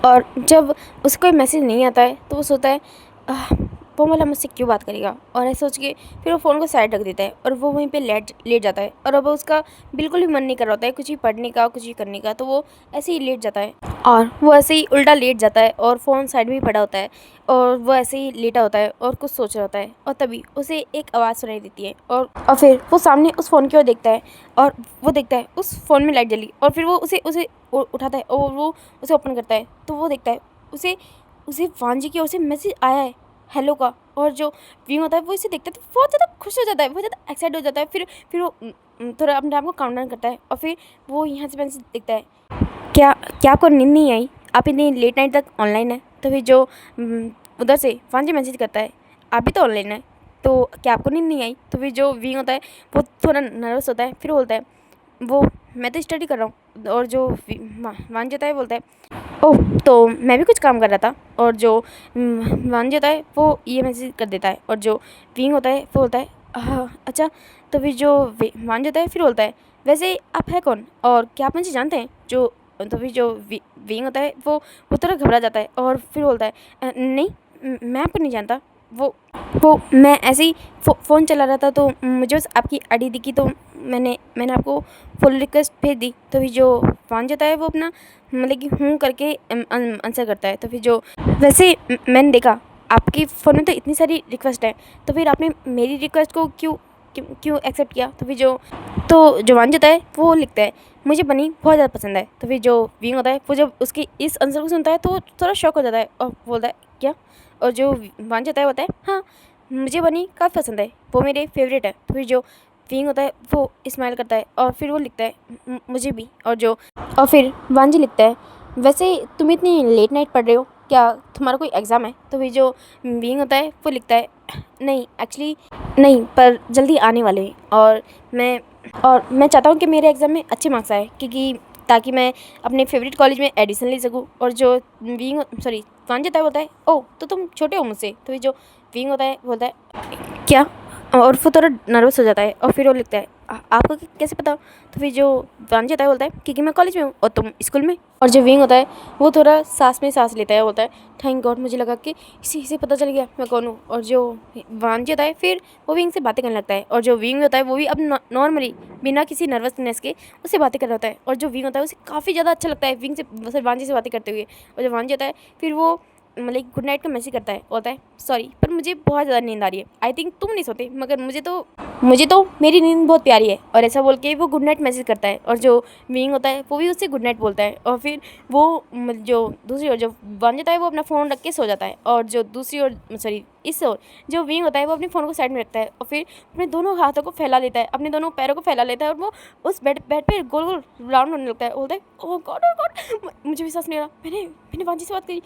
और जब उसको कोई मैसेज नहीं आता है तो वो सोचता है वो मतलब मुझसे क्यों बात करेगा, और ऐसे सोच के फिर वो फ़ोन को साइड रख देता है और वो वहीं पे लेट जाता है। और अब उसका बिल्कुल भी मन नहीं कर रहा होता है कुछ भी पढ़ने का, कुछ भी करने का, तो वो ऐसे ही लेट जाता है। और वो ऐसे ही उल्टा लेट जाता है और फ़ोन साइड में ही पड़ा होता है और वो ऐसे ही लेटा होता है और कुछ सोच रहा होता है। और तभी उसे एक आवाज़ सुनाई देती है और फिर वो सामने उस फ़ोन की ओर देखता है और वो देखता है उस फ़ोन में लाइट जली। और फिर वो उसे उसे उठाता है और वो उसे ओपन करता है तो वो देखता है उसे उसे वांजी की ओर से मैसेज आया है हेलो का। और जो विंग होता है वो इसे देखता है तो बहुत ज़्यादा खुश हो जाता है, बहुत ज़्यादा एक्साइट हो जाता है। फिर वो थोड़ा अपने आप को काउंट डाउन करता है और फिर वो यहाँ से मैसेज देखता है क्या क्या आपको नींद नहीं आई, आप इतनी लेट नाइट तक ऑनलाइन है। तो फिर जो उधर से वांजी मैसेज करता है आप भी तो ऑनलाइन है, तो क्या आपको नींद नहीं आई। तो फिर जो विंग होता है वो थोड़ा नर्वस होता है, फिर बोलता है वो मैं तो स्टडी कर रहा हूँ। और जो वांजी होता है बोलता है ओह तो मैं भी कुछ काम कर रहा था। और जो वांजी होता है वो ये मैसेज कर देता है और जो विंग होता है वो बोलता है हाँ अच्छा। तो फिर जो वांजी होता है फिर बोलता है वैसे आप है कौन और क्या आप मुझे जानते हैं। जो तो फिर जो विंग होता है वो थोड़ा घबरा जाता है और फिर बोलता है नहीं मैं आपको नहीं जानता। वो मैं ऐसे ही फ़ोन चला रहा था तो मुझे बस आपकी आईडी दिखी तो मैंने आपको फुल रिक्वेस्ट भेज दी। तो फिर जो वांजी होता है वो अपना मतलब कि हूँ करके आंसर करता है। तो फिर जो वैसे मैंने देखा आपके फ़ोन में तो इतनी सारी रिक्वेस्ट है, तो फिर आपने मेरी रिक्वेस्ट को क्यों एक्सेप्ट किया। तो फिर जो वांजी होता है वो लिखता है मुझे बनी बहुत ज़्यादा पसंद है। तो फिर जो विंग होता है वो जब उसके इस आंसर को सुनता है तो थोड़ा शॉक हो जाता है और बोलता है क्या। और जो वांजी होता है बोलता है हाँ मुझे बनी काफ़ी पसंद है, वो मेरे फेवरेट है। तो फिर जो विंग होता है वो स्माइल करता है और फिर वो लिखता है मुझे भी। और फिर वांजी लिखता है वैसे तुम इतनी लेट नाइट पढ़ रहे हो, क्या तुम्हारा कोई एग्ज़ाम है। तो फिर जो विंग होता है वो लिखता है नहीं एक्चुअली नहीं, पर जल्दी आने वाले हैं और मैं चाहता हूँ कि मेरे एग्ज़ाम में अच्छे मार्क्स आए क्योंकि ताकि मैं अपने फेवरेट कॉलेज में एडमिशन ले सकूँ। और जो वांजी होता है बोलता है ओह तो तुम छोटे हो मुझसे। तो फिर जो विंग होता है बोलता है क्या, और वो थोड़ा नर्वस हो जाता है और फिर वो लिखता है आपको कैसे पता। तो फिर जो वांजी होता है बोलता है क्योंकि मैं कॉलेज में हूँ और तुम स्कूल में। और जो विंग होता है वो थोड़ा सांस में सांस लेता है, बोलता है थैंक गॉड मुझे लगा कि इसी से पता चल गया मैं कौन हूँ। और जो वांजी होता है फिर वो विंग से बातें करने लगता है और जो विंग होता है वो भी अब नॉर्मली बिना किसी नर्वसनेस के उससे बातें कर रहा होता है। और जो विंग होता है उसे काफ़ी ज़्यादा अच्छा लगता है विंग से वांजी से बातें करते हुए। और जो वांजी होता है फिर वो मतलब गुड नाइट का मैसेज करता है, बोलता है सॉरी पर मुझे बहुत ज़्यादा नींद आ रही है, आई थिंक तुम नहीं सोते मगर मुझे तो मेरी नींद बहुत प्यारी है। और ऐसा बोल के वो गुड नाइट मैसेज करता है और जो विंग होता है वो भी उससे गुड नाइट बोलता है। और फिर वो जो दूसरी ओर जो वांजी होता है वो अपना फ़ोन रख के सो जाता है। और जो दूसरी ओर सॉरी इस ओर जो विंग होता है वो अपने फ़ोन को साइड में रखता है और फिर अपने दोनों हाथों को फैला लेता है, अपने दोनों पैरों को फैला लेता है और वो उस बेड पे गोल गोल राउंड होने लगता है। बोलता है ओह गॉड मुझे विश्वास नहीं हो रहा, मैंने वांजी से बात करी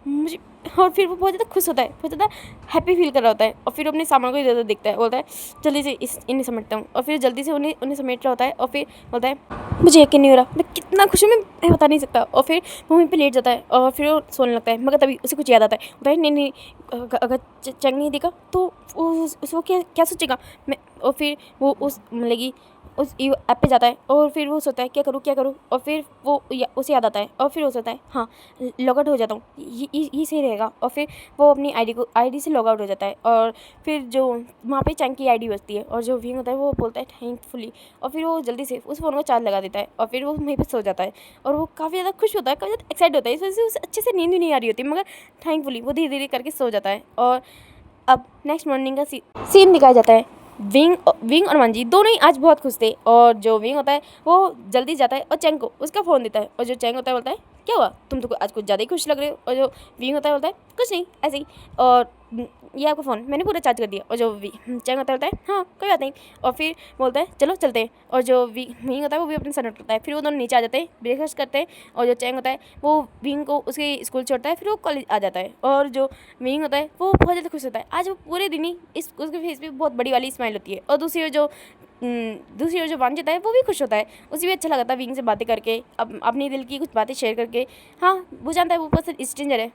मुझे। और फिर वो बहुत ज़्यादा खुश होता है, बहुत ज़्यादा हैप्पी फील कर रहा होता है और फिर अपने सामान को इधर उधर देखता है, बोलता है जल्दी से इन्हें समेटता हूँ। और फिर जल्दी से उन्हें समेट रहा होता है और फिर बोलता है मुझे यकीन नहीं हो रहा मैं कितना खुश हूँ, मैं बता नहीं सकता। और फिर वो वहीं पे लेट जाता है और फिर वो सोने लगता है। मगर तभी उसे कुछ याद आता है, बोलता है नहीं अगर चंग नहीं देखा तो वो क्या सोचेगा मैं। और फिर वो उस मतलब कि उस ऐप पे जाता है और फिर वो सोचता है क्या करूँ। और फिर वो उसे याद आता है और फिर वो सोचता है हाँ लॉग आउट हो जाता हूँ, ये सही रहेगा। और फिर वो अपनी आईडी से लॉग आउट हो जाता है और फिर जो वहाँ पे चंग की आईडी बचती है और जो विंग होता है वो बोलता है थैंकफुली। और फिर वो जल्दी से उस फ़ोन को चार्ज लगा देता है और फिर वो वहीं पर सो जाता है। और वो काफ़ी ज़्यादा खुश होता है, काफ़ी ज़्यादा एक्साइट होता है, इस वजह से उसे अच्छे से नींद भी नहीं आ रही होती मगर थैंकफुली वो धीरे धीरे करके सो जाता है। और अब नेक्स्ट मॉर्निंग का सीन दिखाया जाता है। विंग और वांजी दोनों ही आज बहुत खुश थे और जो विंग होता है वो जल्दी जाता है और चैंग को उसका फ़ोन देता है। और जो चैंग होता है बोलता है क्या हुआ तुम तो आज कुछ ज़्यादा ही खुश लग रहे हो। और जो विंग होता है बोलता है कुछ नहीं ऐसे ही, और ये आपका फ़ोन मैंने पूरा चार्ज कर दिया। और जो चैंग होता है बोलता है हाँ कोई बात नहीं। और फिर बोलता है चलो चलते हैं। और जो विंग होता है वो भी अपने सर उठता है, फिर वो दोनों नीचे आ जाते हैं, ब्रेकफास्ट करते हैं। और जो चैंग होता है वो विंग को उसके स्कूल छोड़ता है, फिर वो कॉलेज आ जाता है। और जो विंग होता है वो बहुत ज़्यादा खुश होता है, आज वो पूरे दिन ही उसके फेस पे बहुत बड़ी वाली स्माइल होती है। और दूसरी ओर जो वांजी होता है वो भी खुश होता है, उसे भी अच्छा लगता है विंग से बातें करके, अब अपने दिल की कुछ बातें शेयर करके। हाँ वो जानता है वो पर्सन स्ट्रेंजर है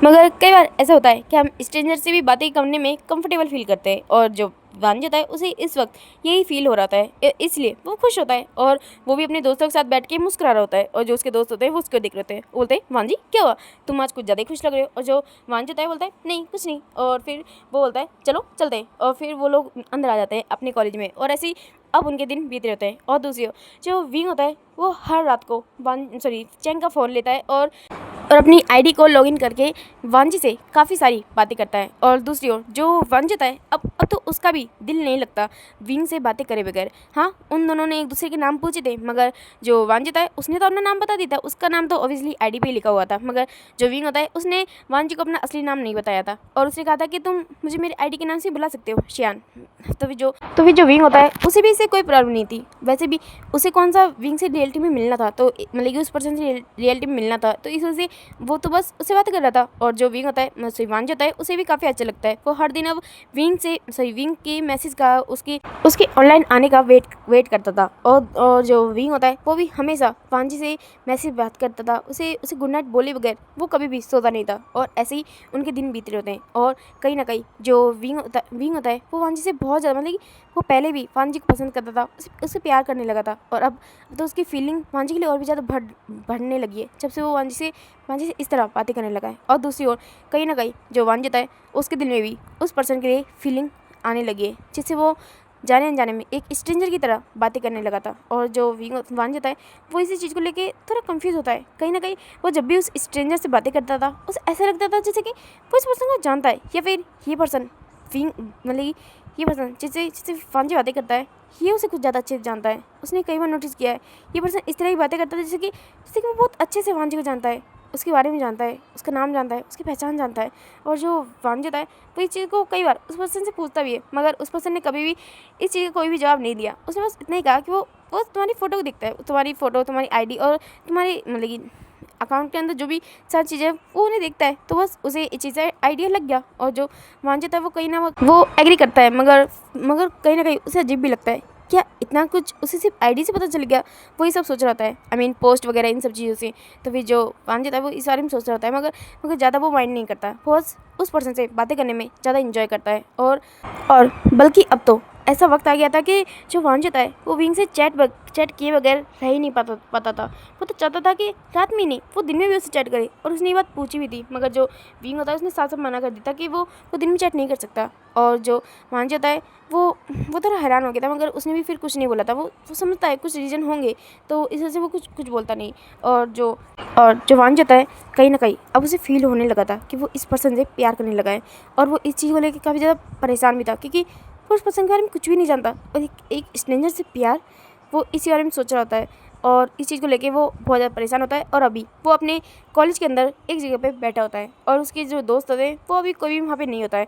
मगर कई बार ऐसा होता है कि हम स्ट्रेंजर से भी बातें करने में कंफर्टेबल फील करते हैं, और जो वांजी होता है उसे इस वक्त यही फील हो रहा है, इसलिए वो खुश होता है और वो भी अपने दोस्तों के साथ बैठ के मुस्कुरा रहा होता है। और जो उसके दोस्त होते हैं वो उसको देख रहे होते हैं, बोलते हैं वांजी क्या हुआ, तुम आज कुछ ज़्यादा ही खुश लग रहे हो। और जो वांजी होता है बोलता है नहीं कुछ नहीं, और फिर वो बोलता है चलो चलते हैं, और फिर वो लोग अंदर आ जाते हैं अपने कॉलेज में। और ऐसे ही अब उनके दिन बीत रहे होते हैं। और दूसरी ओर जो विंग होता है वो हर रात को चैंग का फ़ोन लेता है और अपनी आईडी को लॉगिन करके वांजी से काफ़ी सारी बातें करता है। और दूसरी ओर जो वांजी होता है अब तो उसका भी दिल नहीं लगता विंग से बातें करे बगैर। हाँ, उन दोनों ने एक दूसरे के नाम पूछे थे, मगर जो वांजी होता है उसने तो अपना नाम बता दिया था, उसका नाम तो ऑब्वियसली आईडी पे ही लिखा हुआ था। मगर जो विंग होता है उसने वांजी को अपना असली नाम नहीं बताया था, और उसने कहा था कि तुम मुझे मेरे आईडी के नाम से बुला सकते हो शियान। तो फिर जो विंग होता है उसे भी इससे कोई प्रॉब्लम नहीं थी। वैसे भी उसे कौन सा विंग से रियलिटी में मिलना था, तो मतलब कि उस पर्सन से रियलिटी में मिलना था, तो इस वजह से वो तो बस उससे बात कर रहा था। और जो विंग होता है वांजी होता है उसे भी काफ़ी अच्छा लगता है। वो हर दिन अब विंग के मैसेज का उसके ऑनलाइन आने का वेट करता था। और जो विंग होता है वो भी हमेशा वांजी से मैसेज बात करता था, उसे गुड नाइट बोले बगैर वो कभी भी सोता नहीं था। और ऐसे ही उनके दिन बीत रहे होते हैं। और कहीं ना कहीं जो विंग होता है वो वांजी से बहुत ज़्यादा, मतलब कि वो पहले भी वांजी को पसंद करता था, उससे प्यार करने लगा था। और अब तो उसकी फीलिंग वांजी के लिए और भी ज़्यादा बढ़ने लगी है जब से वो वांजी से इस तरह बातें करने लगा है। और दूसरी ओर कहीं ना कहीं जो वांजी होता है उसके दिल में भी उस पर्सन के लिए फीलिंग आने लगी है, जिससे वो जाने अनजाने में एक स्ट्रेंजर की तरह बातें करने लगा था। और जो वांजी होता है वो इसी चीज़ को लेके थोड़ा कंफ्यूज होता है। कहीं ना कहीं वो जब भी उस स्ट्रेंजर से बातें करता था उसे ऐसा लगता था जैसे कि वो इस पर्सन को जानता है, या फिर ये पर्सन मतलब ये पर्सन जिससे वांजी बातें करता है ये उसे कुछ ज़्यादा अच्छे से जानता है। उसने कई बार नोटिस किया है ये पर्सन इस तरह की बातें करता है जैसे कि वो बहुत अच्छे से वांजी को जानता है, उसके बारे में जानता है, उसका नाम जानता है, उसकी पहचान जानता है। और जो वांजी होता है वो इस चीज़ को कई बार उस पर्सन से पूछता भी है, मगर उस पर्सन ने कभी भी इस चीज़ का कोई भी जवाब नहीं दिया। उसने बस इतना ही कहा कि वो तुम्हारी फ़ोटो को दिखता है, तुम्हारी फ़ोटो, तुम्हारी आईडी और तुम्हारी मतलब कि अकाउंट के अंदर जो भी सारी चीज़ें वो उन्हें देखता है, तो बस उसे इस चीज़ का आइडिया लग गया। और जो वांजी होता है वो कहीं ना वो एग्री करता है, मगर कहीं ना कहीं उसे अजीब भी लगता है, क्या इतना कुछ उसे सिर्फ आईडी से पता चल गया। वो ये सब सोच रहा होता है, आई मीन पोस्ट वगैरह इन सब चीज़ों से। तो फिर जो वांजी होता है वो इस बारे में सोच रहा होता है, मगर ज़्यादा वो माइंड नहीं करता, वो बस उस पर्सन से बातें करने में ज़्यादा इंजॉय करता है। और बल्कि अब तो ऐसा वक्त आ गया था कि जो वांजी होता है वो विंग से चैट किए बगैर रह ही नहीं पाता था। वो तो चाहता था कि रात में ही नहीं, वो दिन में भी उससे चैट करे। और उसने ये बात पूछी भी थी, मगर जो विंग होता है उसने साफ साफ मना कर दिया था कि वो दिन में चैट नहीं कर सकता। और जो वांजी होता है वो थोड़ा हैरान हो गया था, मगर उसने भी फिर कुछ नहीं बोला था। वो समझता है कुछ रीज़न होंगे, तो इस वजह से वो कुछ बोलता नहीं। और जो वांजी होता है कहीं ना कहीं अब उसे फील होने लगा था कि वो इस पर्सन से प्यार करने लगा है। और वो इस चीज़ को लेकर काफ़ी ज़्यादा परेशान भी था, क्योंकि वो उस पर्सन के बारे में कुछ भी नहीं जानता, और एक स्ट्रेंजर से प्यार, वो इसी बारे में सोच रहा होता है। और इस चीज़ को लेके वो बहुत ज़्यादा परेशान होता है। और अभी वो अपने कॉलेज के अंदर एक जगह पे बैठा होता है, और उसके जो दोस्त होते हैं वो अभी कोई भी वहाँ पे नहीं होता है।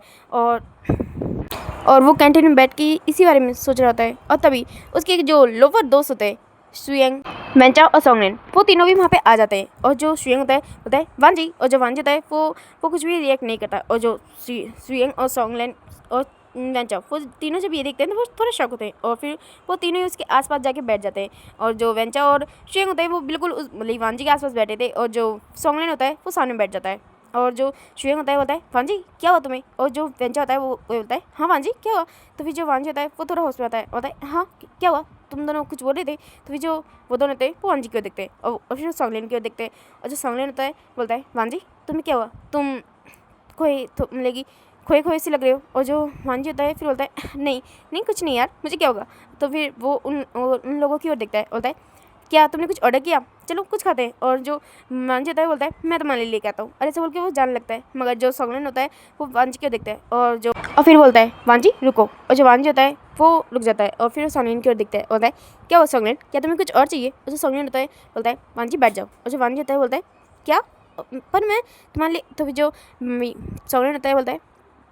और वो कैंटीन में बैठ के इसी बारे में सोच रहा होता है। और तभी उसके जो लोफर दोस्त होते हैं सुयंग, वेंचा और सोंगलेन, वो तीनों भी वहाँ पे आ जाते हैं। और जो सुयंग होता है वांजी, और जो वांजी होता है वो कुछ भी रिएक्ट नहीं करता। और जो सुयंग और सोंगलेन और वेंचा, वो तीनों जब ये देखते हैं तो वो थोड़े शॉक होते हैं, और फिर वो तीनों ही उसके आसपास जाके बैठ जाते हैं। और जो वेंचा और सुयंग होता है वो बिल्कुल मतलब वांजी के आसपास बैठे थे, और जो सोंगलेन होता है वो सामने बैठ जाता है। और जो शुयंग होता है बोलता है वांजी क्या हुआ तुम्हें। और जो वेंचा होता है वो बोलता है हाँ वांजी क्या हुआ। तो फिर जो वांजी होता है वो थोड़ा होश में आता है, बोलता है हाँ क्या हुआ, तुम दोनों कुछ बोल रहे थे। तो फिर जो वो दोनों होते हैं वो वांजी की ओर देखते हैं, और फिर सोंगलेन की ओर देखते हैं। और जो सोंगलेन होता है बोलता है वांजी तुम्हें क्या हुआ, तुम खोए से लग रहे हो। और जो वांजी होता है फिर बोलता है नहीं नहीं कुछ नहीं यार, मुझे क्या होगा। तो फिर वो उन लोगों की ओर देखता है, बोलता है क्या तुमने कुछ ऑर्डर किया, चलो कुछ खाते हैं। और जो वांजी होता है बोलता है मैं तुम्हारे लिए लेके आता हूँ, और ऐसे बोल के वो जाने लगता है। मगर जो सोंगलेन होता है वो वांजी की ओर देखता है, और फिर बोलता है वांजी रुको। और जो वांजी होता है वो रुक जाता है, और फिर वो सोंगलेन की ओर देखता है, बोलता है क्या हुआ सोंगलेन, क्या तुम्हें कुछ और चाहिए। और जो सोंगलेन होता है बोलता है वांजी बैठ जाओ। और जो वांजी होता है बोलता है क्या, पर मैं तुम्हारे लिए। तो फिर जो सोंगलेन होता है बोलता है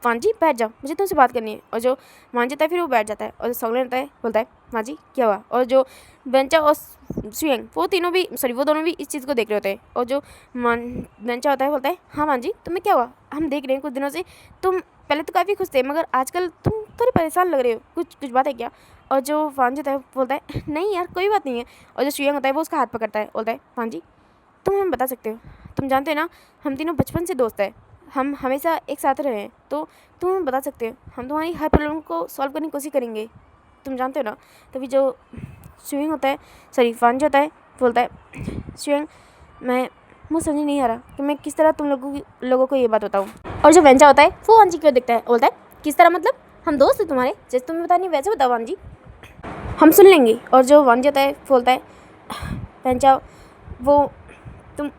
वांजी बैठ जाओ, मुझे तुमसे बात करनी है। और जो वांजी होता है फिर वो बैठ जाता है, और जो सोंगलेन होता है बोलता है वांजी क्या हुआ। और जो वेंचा और सुयंग वो दोनों भी इस चीज़ को देख रहे होते हैं। और जो वेंचा होता है बोलता है हाँ वांजी तुम्हें क्या हुआ, हम देख रहे हैं कुछ दिनों से तुम पहले तो काफ़ी खुश थे, मगर आजकल तुम थोड़े परेशान लग रहे हो, कुछ बात है क्या। और जो वांजी होता है बोलता है नहीं यार कोई बात नहीं है। और जो सुयंग होता है वो उसका हाथ पकड़ता है, बोलता है वांजी तुम हमें बता सकते हो, तुम जानते हो ना हम तीनों बचपन से दोस्त है, हम हमेशा एक साथ रहे हैं तो तुम हमें बता सकते हो, हम तुम्हारी हर प्रॉब्लम को सॉल्व करने की कोशिश करेंगे, तुम जानते हो ना। तभी जो स्विंग होता है, सॉरी वांजी होता है, बोलता है स्विंग मुझे समझ नहीं आ रहा कि मैं किस तरह तुम लोगों को ये बात बताऊँ। और जो वेंचा होता है वो वांजी क्यों देखता है, बोलता है किस तरह, मतलब हम दोस्त हैं तुम्हारे, जैसे तुम्हें बतानी वैसे बताओ वांजी, हम सुन लेंगे। और जो वांजी होता है बोलता है वेंचा वो तुम,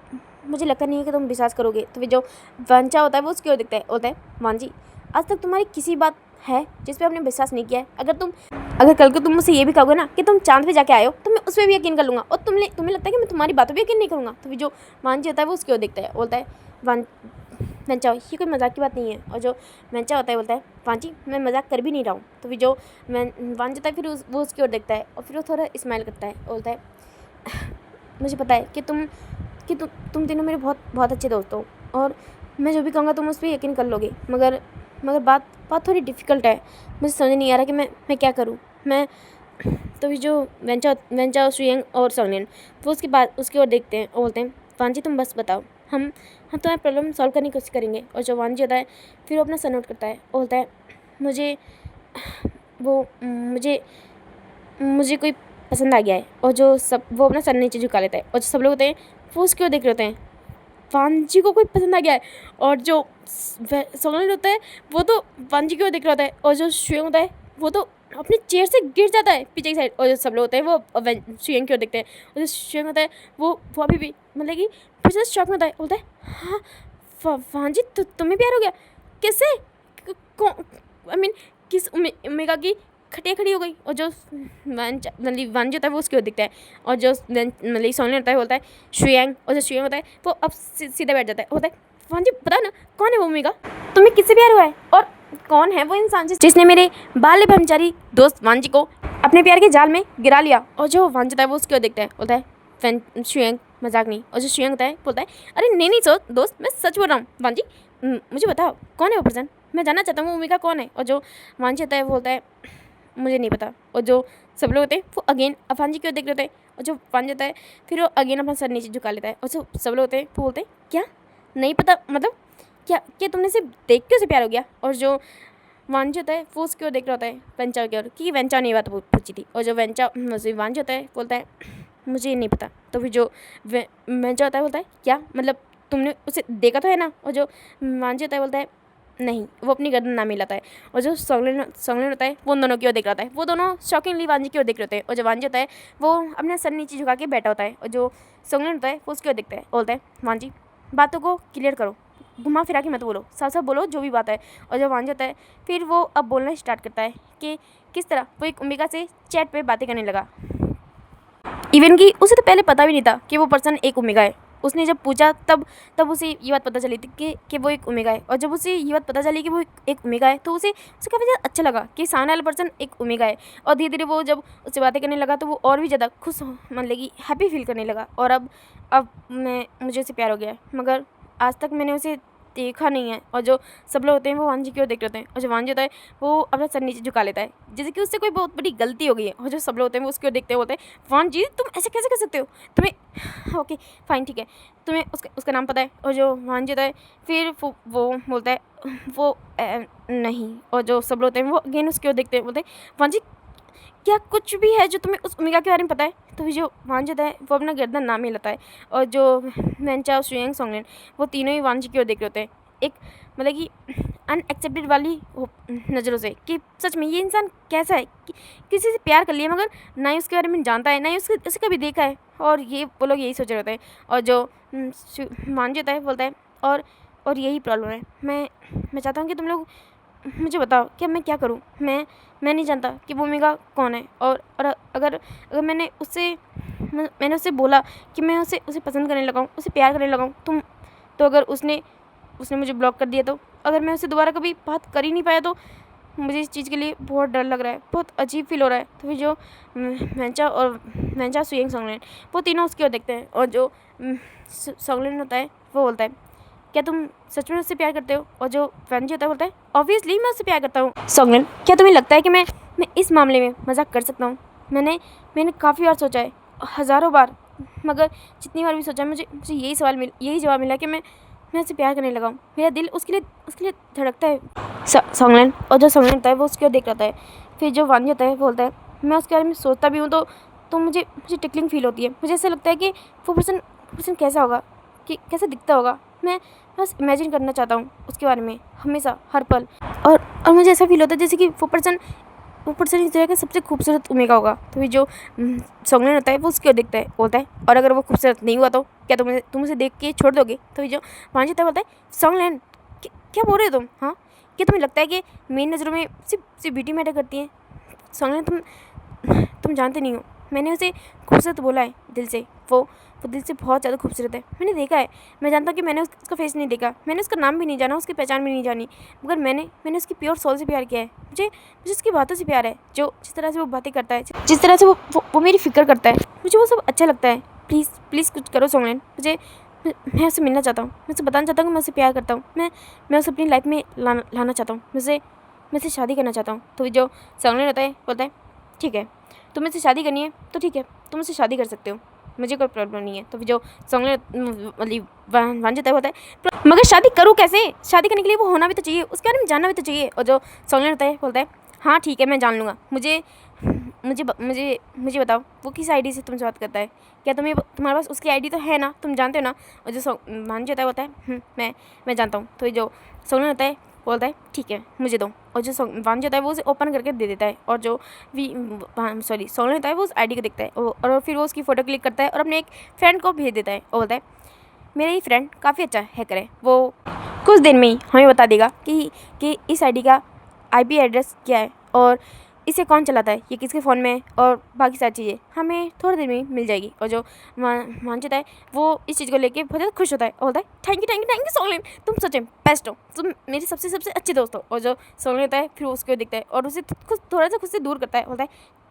मुझे लगता नहीं है कि तुम विश्वास करोगे। तो फिर जो वांचा होता है वो उसकी ओर देखता है, बोलता है वांजी आज तक तुम्हारी किसी बात है जिस पे आपने विश्वास नहीं किया है। अगर कल को तुम मुझसे ये भी कहोगे ना कि तुम चांद पे जाके आए हो तो मैं उस पर भी यकीन कर लूँगा, और तुम्हें लगता है कि मैं तुम्हारी बातों पर यकीन नहीं करूँगा। तो फिर जो वांजी होता है वो उसकी ओर देखता है, बोलता है वेंचा ये कोई मजाक की बात नहीं है। और जो वेंचा होता है बोलता है वांजी मैं मजाक कर भी नहीं रहा हूँ। तो फिर जो वांजी होता है फिर वो उसकी ओर देखता है और फिर वो थोड़ा स्माइल करता है, बोलता है मुझे पता है कि तुम तीनों मेरे बहुत बहुत अच्छे दोस्त हो और मैं जो भी कहूँगा तुम उस पर यकीन कर लोगे, मगर बात थोड़ी डिफ़िकल्ट है, मुझे समझ नहीं आ रहा कि मैं क्या करूँ। मैं तो फिर जो वेंचा श्रेयंग और सोंगलिन वो उसकी ओर देखते हैं और बोलते हैं वांजी तुम बस बताओ, हम तुम्हारा प्रॉब्लम सॉल्व करने की कोशिश करेंगे। और जो वांजी होता है फिर वो अपना सर नोट करता है और बोलता है मुझे कोई पसंद आ गया है। और वो अपना सर नीचे झुका लेता है और जो सब लोग होते हैं वो उसकी ओर देख रहे होते हैं, वांजी को कोई पसंद आ गया है। और जो सोंगलिन होता है वो तो वांजी की ओर देख रहा होता है और जो श्रेयंग होता है वो तो अपने चेयर से गिर जाता है पीछे की साइड। और जो सब लोग होते हैं वो श्रेयंग की ओर देखते हैं और जो श्रेयंग होता है वो अभी भी मतलब कि फिर से शॉक में होता है, बोलता है हाँ वांजी तुम्हें प्यार हो गया, किससे, आई मीन किस ओमेगा की खटिया खड़ी हो गई। और जो वांजी होता है वो उसकी ओर दिखता है और जो मतलब सोंगलिन होता है बोलता है श्रेयंग, और जो श्रेयंग होता है वो अब सीधा बैठ जाता है, बोलता है वांजी बता ना कौन है वो ओमेगा, तुम्हें किससे प्यार हुआ है और कौन है वो इंसान जिसने मेरे बाल्य ब्रह्मचारी दोस्त वांजी को अपने प्यार के जाल में गिरा लिया। और जो वांजी होता है वो उसकी ओर देखता है, बोलता है श्रेयंग मजाक नहीं। और जो श्रेयंग होता है बोलता है अरे नहीं दोस्त मैं सच बोल रहा हूँ वांजी, मुझे बताओ कौन है वो पर्सन, मैं जानना चाहता हूँ वो ओमेगा कौन है। और जो वांजी होता है वो बोलता है मुझे नहीं पता। और जो सब लोग होते हैं वो अगेन वांजी की ओर देख रहे होते हैं और जो वांजी होता है फिर वो अगेन अपना सर नीचे झुका लेता है। और जो सब लोग होते हैं वो बोलते हैं क्या नहीं पता, मतलब क्या तुमने सिर्फ देख के उसे प्यार हो गया। और जो वांजी होता है वो उसकी ओर देख रहा होता है वेंचा की ओर, क्योंकि वेंचा ने ये बात पूछी थी। और जो वांजी होता है बोलता है मुझे नहीं पता। तो फिर जो वेंचा होता है बोलता है क्या मतलब तुमने उसे देखा तो है ना। और जो वांजी होता है बोलता है नहीं, वो अपनी गर्दन ना मिलाता है। और जो सोंगलिन होता है वो उन दोनों की ओर देख रहा होता है, वो दोनों शॉकिंगली वांजी की ओर देख रहे होते हैं। और जो वांजी होता है वो अपने सर नीचे झुका के बैठा होता है और जो सोंगलिन होता है वो उसकी ओर देखता है, बोलता है वांजी बातों को क्लियर करो, घुमा फिरा के मत बोलो, साफ साफ बोलो जो भी बात है। और जो वांजी होता है फिर वो अब बोलना स्टार्ट करता है कि किस तरह वो एक ओमेगा से चैट पे बातें करने लगा, इवन कि उसे तो पहले पता भी नहीं था कि वो पर्सन एक ओमेगा है। उसने जब पूछा तब उसे ये बात पता चली थी कि वो एक ओमेगा है। और जब उसे ये बात पता चली कि वो एक ओमेगा है तो उसे काफ़ी ज़्यादा अच्छा लगा कि सामने वाला पर्सन एक ओमेगा है। और धीरे धीरे वो जब उससे बातें करने लगा तो वो और भी ज़्यादा खुश मतलब कि हैप्पी फील करने लगा। और अब मुझे उसे प्यार हो गया है, मगर आज तक मैंने उसे देखा नहीं है। और जो सब लोग होते हैं वो वांजी की ओर देख रहे होते हैं और जो वांजी होता है वो अपना सर नीचे झुका लेता है जैसे कि उससे कोई बहुत बड़ी गलती हो गई है। और जो सब लोग होते हैं वो उसकी ओर देखते हैं, बोलते हैं वांजी तुम ऐसे कैसे कर सकते हो, तुम्हें ओके फाइन ठीक है, तुम्हें उसका नाम पता है। और जो वांजी होता है फिर वो बोलता है वो नहीं। और जो सब लोग होते हैं वो अगेन उसकी ओर देखते हैं, बोलते हैं वांजी क्या कुछ भी है जो तुम्हें उस ओमेगा के बारे में पता है। तो फिर जो वांजी होता है वो अपना गर्दन नाम हिलाता है और जो वेंचा श्रेयंग सोंगलिन वो तीनों ही वांजी की ओर देख रहे होते हैं एक मतलब कि अनएक्सेप्टेड वाली नज़रों से कि सच में ये इंसान कैसा है कि किसी से प्यार कर लिया मगर ना ही उसके बारे में जानता है ना ही उसे कभी देखा है। और ये वो लोग यही सोच रहे होते हैं। और जो वांजी होता है बोलता है और यही प्रॉब्लम है, मैं चाहता हूँ कि तुम लोग मुझे बताओ कि अब मैं क्या करूँ। मैं नहीं जानता कि वो ओमेगा कौन है। और अगर मैंने उससे बोला कि मैं उसे पसंद करने लगा हूँ, उसे प्यार करने लगा हूँ तो अगर उसने मुझे ब्लॉक कर दिया तो अगर मैं उससे दोबारा कभी बात कर ही नहीं पाया तो मुझे इस चीज़ के लिए बहुत डर लग रहा है, बहुत अजीब फील हो रहा है। तो फिर जो वेंचा श्रेयंग सोंगलिन वो तीनों उसकी ओर देखते हैं और जो सोंगलिन होता है वो बोलता है क्या तुम सच में उससे प्यार करते हो। और जो वांजी होता है बोलता है ऑब्वियसली मैं उससे प्यार करता हूँ। सोंगलिन क्या तुम्हें लगता है कि मैं इस मामले में मजाक कर सकता हूँ। मैंने काफ़ी बार सोचा है, हज़ारों बार, मगर जितनी बार भी सोचा मुझे यही जवाब मिला कि मैं मैं उससे प्यार करने लगा हूँ। मेरा दिल उसके लिए धड़कता है। सॉन्गलैन, और जो सॉन्गलैन होता है वो उसकी ओर देख रहा है। फिर जो वांजी होता है बोलता है, मैं उसके बारे में सोचता भी हूँ तो मुझे टिकलिंग फील होती है। मुझे ऐसा लगता है कि वो पर्सन कैसा होगा, कि कैसे दिखता होगा। मैं बस इमेजिन करना चाहता हूँ उसके बारे में हमेशा, हर पल। और मुझे ऐसा फील होता है जैसे कि वो पर्सन इस तरह का सबसे खूबसूरत उम्मीद का होगा। तो जो सॉन्गलैन होता है वो उसकी ओर देखता है, बोलता है, और अगर वो खूबसूरत नहीं हुआ तो क्या तुम उसे देख के छोड़ दोगे? तो जो वांजी होता है बोलता है, सॉन्गलैन क्या बोल रहे हो तुम? हाँ, क्या तुम्हें लगता है कि मेरी नज़रों में सिर्फ ब्यूटी मैटर करती है? सॉन्गलैन, तुम जानते नहीं हो। मैंने उसे खूबसूरत बोला है दिल से। वो दिल से बहुत ज़्यादा खूबसूरत है। मैंने देखा है। मैं जानता हूँ कि मैंने उसका फेस नहीं देखा, मैंने उसका नाम भी नहीं जाना, उसकी पहचान भी नहीं जानी, मगर मैंने उसकी प्योर सोल से प्यार किया है। मुझे उसकी बातों से प्यार है, जिस तरह से वो बातें करता है, जिस तरह से वो मेरी फिक्र करता है, मुझे वो सब अच्छा लगता है। प्लीज़ कुछ करो सॉन्गलैन। मैं उससे मिलना चाहता हूँ। मैं उसे बताना चाहता हूँ कि मैं उससे प्यार करता हूँ। मैं उसे अपनी लाइफ में लाना चाहता हूँ। मैं उससे शादी करना चाहता हूँ। तो जो सॉन्गलैन होता है बोलता है, ठीक है, तुम्हें उससे शादी करनी है तो ठीक है, तुम उससे शादी कर सकते हो, मुझे कोई प्रॉब्लम नहीं है। तो जो सॉन्गलैन वांजी होता है, मगर शादी करूँ कैसे? शादी करने के लिए वो होना भी तो चाहिए, उसके बारे में जानना भी तो चाहिए। और जो सॉन्गलैन होता है बोलता है, हाँ ठीक है, मैं जान लूँगा। मुझे बताओ, वो किस आईडी से तुमसे बात करता है? क्या तुम्हारे पास उसकी आईडी तो है ना? तुम जानते हो ना? और जो वांजी होता है बोलता है, मैं जानता हूँ। तो जो सॉन्गलैन होता है बोलता है, ठीक है, मुझे दो। और जो वांजी होता है वो उसे ओपन करके दे देता है। और जो सॉन्गलैन होता है वो उस आईडी को देखता है, और फिर वो उसकी फ़ोटो क्लिक करता है और अपने एक फ्रेंड को भेज देता है। और बोलता है, मेरा ये फ्रेंड काफ़ी अच्छा हैकर है, वो कुछ दिन में ही हमें बता देगा कि इस आईडी का आईपी एड्रेस क्या है, और इसे कौन चलाता है, ये किसके फ़ोन में है, और बाकी सारी चीज़ें हमें थोड़ी देर में ही मिल जाएगी। और जो वांछित है वो इस चीज़ को लेके बहुत ज़्यादा खुश होता है और बोलता है, थैंक यू सॉन्गलैन, तुम सच में बेस्ट हो, तुम मेरी सबसे अच्छे दोस्त हो। और जो सॉन्गलैन होता है फिर उसको देखता है और उसे थोड़ा सा खुद से दूर करता है, बोलता है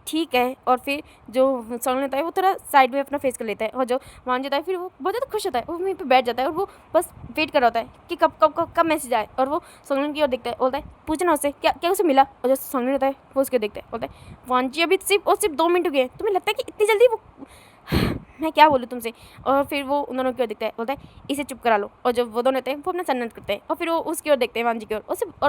ठीक है। और फिर जो सॉन्गलैन होता है वो थोड़ा साइड में अपना फेस कर लेता है। और जो मान जाता है फिर वो बहुत ज़्यादा खुश होता है, वो वहीं पे बैठ जाता है और वो बस वेट कर रहा होता है कि कब मैसेज आए। और वो सॉन्गलैन की ओर देखता है, बोलता है, पूछना उससे क्या उसे मिला। और जो सॉन्गलैन होता है वो उसको देखता है, बोलता है, वांजी अभी सिर्फ 2 मिनट हो गए, तुम्हें लगता है कि इतनी जल्दी वो मैं क्या बोलूँ तुमसे। और फिर वो उन दोनों की ओर देखता है, बोलता है, इसे चुप करा लो। और जो वो दोनों होते हैं वो अपना सन्नत करते हैं और फिर वो उसकी ओर देखते हैं, वांजी की ओर,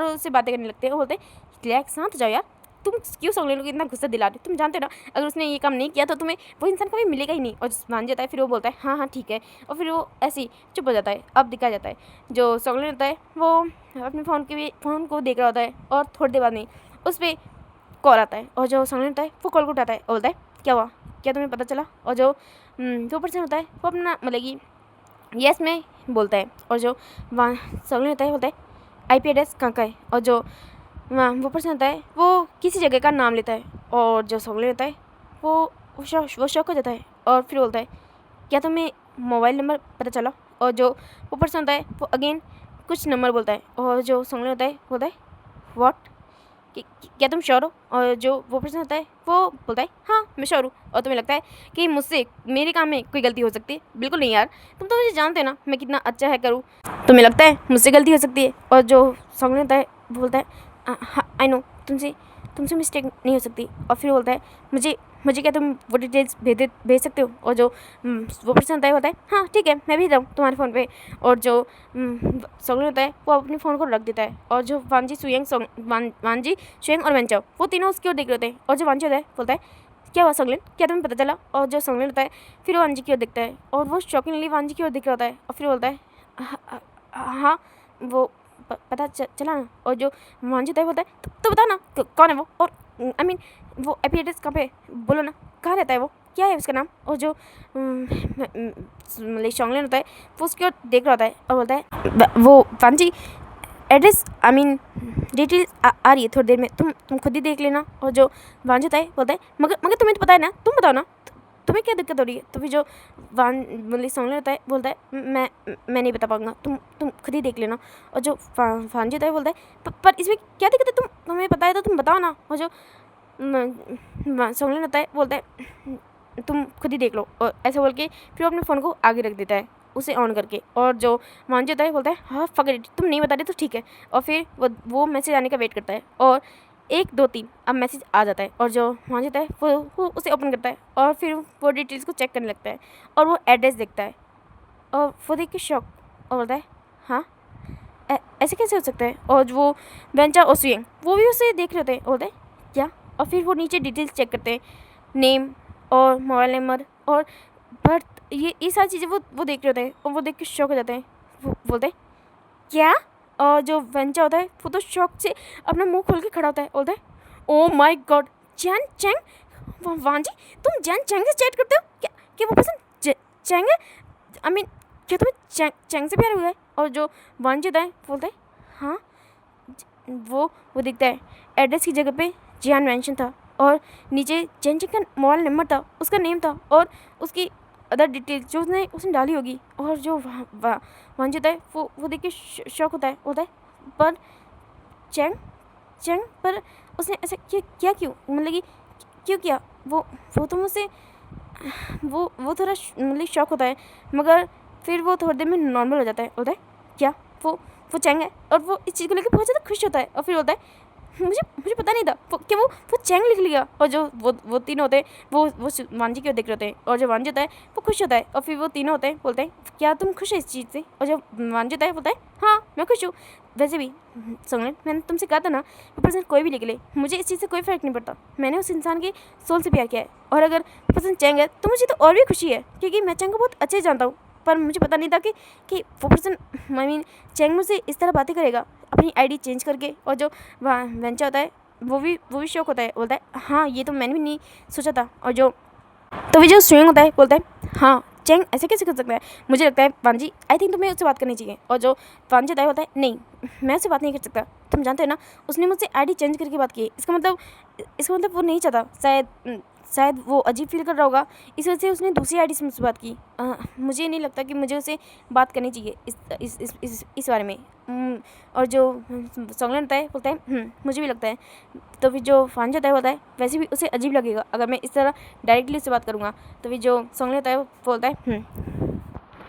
उससे बातें करने लगते हैं। वो बोलते हैं, रिलैक्स, शांत हो जाओ यार, तुम क्यों सॉन्गलैन को इतना गुस्सा दिला रहे हो? तुम जानते हो ना, अगर उसने ये काम नहीं किया तो तुम्हें वो इंसान कभी मिलेगा ही नहीं। और मान जाता है, फिर वो बोलता है, हाँ ठीक है। और फिर वो ऐसे ही चुप हो जाता है। अब दिखा जाता है जो सॉन्गलैन होता है वो अपने फ़ोन को देख रहा होता है, और थोड़ी देर बाद में उस पर कॉल आता है। और जो सॉन्गलैन होता है वो कॉल को उठाता है और बोलता है, क्या हुआ, क्या तुम्हें पता चला? और जो जो पर्सन होता है वो अपना मतलब कि यस में बोलता है। और जो सॉन्गलैन होता है बोलता है, IP एड्रेस कहाँ का है? और जो वो पर्सन होता है वो किसी जगह का नाम लेता है। और जो सॉन्गलैन होता है वो शॉक हो जाता है और फिर बोलता है, क्या तुम्हें मोबाइल नंबर पता चला? और जो वो पर्सन होता है वो अगेन कुछ नंबर बोलता है। और जो सॉन्गलैन होता है बोलता है, व्हाट, क्या तुम श्योर हो? और जो वो पर्सन होता है वो बोलता है, हाँ मैं श्योर हूँ। और तुम्हें लगता है कि मुझसे मेरे काम में कोई गलती हो सकती है? बिल्कुल नहीं यार, तुम तो मुझे जानते हो ना मैं कितना अच्छा है करूँ, तुम्हें लगता है मुझसे गलती हो सकती है? और जो सॉन्गलैन होता है बोलता है, हाँ आई नो, तुमसे मिस्टेक नहीं हो सकती। और फिर बोलता है, मुझे क्या तुम वो डिटेल्स भेज सकते हो? और जो वो पर्सन होता है बोलता है, हाँ ठीक है, मैं भेज रहा हूँ तुम्हारे फ़ोन पे। और जो सॉन्गलैन होता है वो अपने फ़ोन को रख देता है। और जो वांजी शुयंग और वेंचाओ वो तीनों उसकी ओर देख रहे होते हैं। और जो वांजी होता है बोलता है, क्या हुआ सॉन्गलैन, क्या तुम्हें पता चला? और जो सॉन्गलैन होता है फिर वो वांजी की ओर देखता है और वो शॉकिंगली वांजी की ओर देख रहा होता है। और फिर बोलता है, हाँ वो पता चला ना। और जो वांजी होता है बोलता है, तो बता ना कौन है वो, और आई मीन वो IP एड्रेस कहाँ पे, बोलो ना, कहाँ रहता है वो, क्या है उसका नाम? और जो मतलब सॉन्गलैन होता है वो उसकी ओर देख रहा होता है और बोलता है, वो वांजी एड्रेस आई मीन डिटेल्स आ रही है थोड़ी देर में, तुम खुद ही देख लेना। और जो वांजी होता है बोलता है, मगर तुम्हें तो पता है ना, तुम बताओ ना, तुम्हें क्या दिक्कत हो रही है? तो फिर जो मतलब सॉन्गलैन होता है बोलता है, मैं नहीं बता पाऊंगा, तुम खुद ही देख लेना। और जो वांजी होता है बोलता है, पर इसमें क्या दिक्कत है, तुम्हें पता है तो तुम बताओ ना। और जो सॉन्गलैन होता है बोलता है, तुम खुद ही देख लो। और ऐसे बोल के फिर वो अपने फ़ोन को आगे रख देता है उसे ऑन करके। और जो वांजी होता है बोलता है, हाँ फॉरगेट इट, तुम नहीं बता रहे तो ठीक है। और फिर वो मैसेज आने का वेट करता है और 1 2 3 अब मैसेज आ जाता है। और जो वांजी होता है वो उसे ओपन करता है और फिर वो डिटेल्स को चेक करने लगता है और वो एड्रेस देखता है और वो देख के शॉक और बोलता है, हाँ ऐसे कैसे हो सकता है। और वो वेंचा और सुयंग वो भी उसे देख रहे थे और बोलते क्या। और फिर वो नीचे डिटेल्स चेक करते हैं, नेम और मोबाइल नंबर और बर्थ, ये सारी चीज़ें वो देख रहे होते हैं और वो देख के शॉक हो जाते हैं। वो बोलते क्या। और जो वेंचा होता है वो तो शॉक से अपना मुंह खोल के खड़ा होता है, बोलता है ओ माय गॉड जैन चैंग। वांजी तुम जैन चैंग से चैट करते हो क्या वो पर्सन चैंग है। आई मीन क्या तुम्हें चैंग से प्यार हुआ है। और जो वांजी होता है बोलता है हाँ। वो दिखता है एड्रेस की जगह पे जियान मेंशन था और नीचे जैन चैंग का मोबाइल नंबर था, उसका नेम था और उसकी अदर डिटेल जो उसने डाली होगी। और जो वांजी होता है वो देख के शॉक होता है पर चैंग पर उसने ऐसा क्या क्यों, मतलब कि क्यों किया। वो तो मुझसे वो थोड़ा मतलब शॉक होता है, मगर फिर वो थोड़ी देर में नॉर्मल हो जाता है। बोलता है क्या वो चैंग है। और वो इस चीज़ को लेकर बहुत ज़्यादा खुश होता है। और फिर बोलता है मुझे पता नहीं था कि वो चैंग लिख लिया। और जो वो तीनों होते हैं वो वांजी की ओर देख रहे होते हैं। और जो वांजी होता है वो खुश होता है। और फिर वो तीनों होते हैं बोलते हैं क्या तुम खुश है इस चीज़ से। और जो वांजी होता है बोलता है हाँ मैं खुश हूँ। वैसे भी सोनल मैंने तुमसे कहा था ना वो पर्सन कोई भी लिख ले, मुझे इस चीज़ से कोई फ़र्क नहीं पड़ता। मैंने उस इंसान के सोल से प्यार किया है और अगर पर्सन चैंग है तो मुझे तो और भी खुशी है क्योंकि मैं चैंग को बहुत अच्छे से जानता हूँ। पर मुझे पता नहीं था कि वो पर्सन आई मीन चैंग मुझसे इस तरह बातें करेगा अपनी आईडी चेंज करके। और जो वेंचा होता है वो भी शौक होता है, बोलता है हाँ ये तो मैंने भी नहीं सोचा था। और जो तो जो सुयंग होता है बोलता है हाँ चैंग ऐसे कैसे कर सकता है। मुझे लगता है वांजी आई थिंक तुम्हें उससे बात करनी चाहिए। और जो वांजी होता है बोलता है नहीं मैं उससे बात नहीं कर सकता। तुम जानते हो ना उसने मुझसे आईडी चेंज करके बात की है, इसका मतलब वो नहीं चाहता, शायद वो अजीब फील कर रहा होगा इस वजह से उसने दूसरी आईडी से मुझसे बात की। मुझे नहीं लगता कि मुझे उसे बात करनी चाहिए इस बारे में। और जो सोंगलन होता है बोलता है मुझे भी लगता है। तो फिर जो फान जाता है बोलता है वैसे भी उसे अजीब लगेगा अगर मैं इस तरह डायरेक्टली उससे बात करूँगा। तो फिर जो सोंगलन होता है वो बोलता है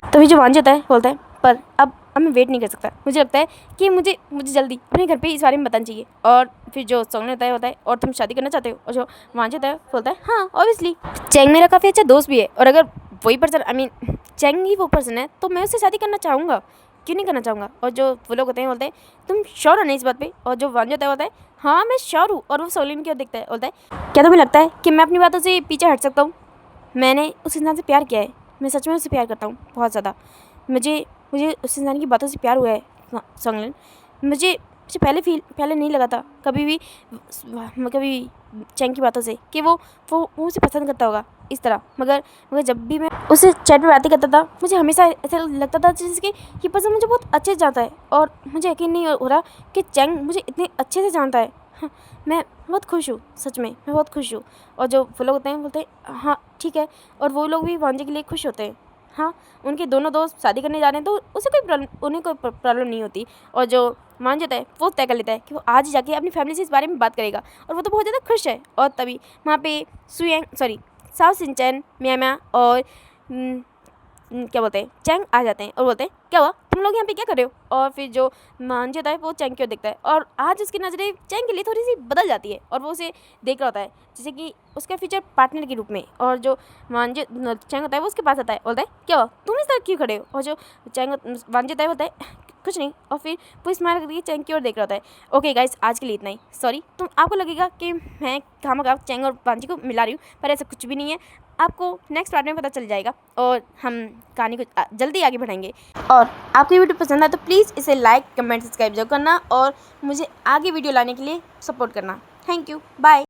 तो फिर जो वान जाता है बोलता है पर अब मैं वेट नहीं कर सकता। मुझे लगता है कि मुझे जल्दी अपने घर पे इस बारे में बताना चाहिए। और फिर जो सोंगलन होता है और तुम शादी करना चाहते हो। और जो वान जाता है बोलता है हाँ ऑब्वियसली चैंग मेरा काफ़ी अच्छा दोस्त भी है और अगर वही पर्सन आई मीन चैंग ही वो पर्सन है तो मैं उससे शादी करना चाहूँगा, क्यों नहीं करना चाहूँगा। और जो वो लोग होते हैं बोलते हैं तुम श्योर हो ना इस बात पे। और जो वान जाता है बोलता है हाँ मैं श्योर हूँ। और वो सोलिन की ओर देखता है बोलता है क्या तुम्हें लगता है कि मैं अपनी बातों से पीछे हट सकता हूँ। मैंने उस इंसान से प्यार किया है, मैं सच में उससे प्यार करता हूँ बहुत ज़्यादा। मुझे उस इंसान की बातों से प्यार हुआ है सोंगलन। मुझे पहले नहीं लगा था कभी चैंग की बातों से कि वो उसे पसंद करता होगा इस तरह। मगर जब भी मैं उससे चैट में बातें करता था मुझे हमेशा ऐसा लगता था जैसे कि ये पर्सन मुझे बहुत अच्छे से जानता है। और मुझे यकीन नहीं हो रहा कि चैंग मुझे इतने अच्छे से जानता है। मैं बहुत खुश हूँ, सच में मैं बहुत खुश हूँ। और जो वो लोग होते हैं बोलते हैं हाँ ठीक है। और वो लोग भी वांजी के लिए खुश होते हैं। हाँ उनके दोनों दोस्त शादी करने जा रहे हैं तो उन्हें कोई प्रॉब्लम नहीं होती। और जो मान जाता है वो तय कर लेता है कि वो आज ही जाके अपनी फैमिली से इस बारे में बात करेगा। और वो तो बहुत ज़्यादा खुश है। और तभी वहाँ पे साओ सिंचन म्या और क्या बोलते हैं चैंग आ जाते हैं और बोलते हैं क्या हुआ तुम लोग यहाँ पे क्या कर रहे हो। और फिर जो मान जाता है वो चैंग की ओर देखता है और आज उसकी नज़रें चैंग के लिए थोड़ी सी बदल जाती है और वो उसे देख रहा होता है जैसे कि उसका फ्यूचर पार्टनर के रूप में। और जो चैंग होता है वो उसके पास आता है, बोलता है क्या हुआ तुम इस तरह क्यों खड़े हो। और जो चैंग वांजिता है बोलता है कुछ नहीं। और फिर वो स्माइल करके चैंग की ओर देख रहा होता है। ओके गाइस आज के लिए इतना ही। सॉरी आपको लगेगा कि मैं खामखा चैंग और वांजी को मिला रही हूँ, पर ऐसा कुछ भी नहीं है। आपको नेक्स्ट पार्ट में पता चल जाएगा और हम कहानी को जल्दी आगे बढ़ाएंगे। और आपको ये वीडियो पसंद आए तो प्लीज़ इसे लाइक कमेंट सब्सक्राइब जरूर करना और मुझे आगे वीडियो लाने के लिए सपोर्ट करना। Thank you, bye.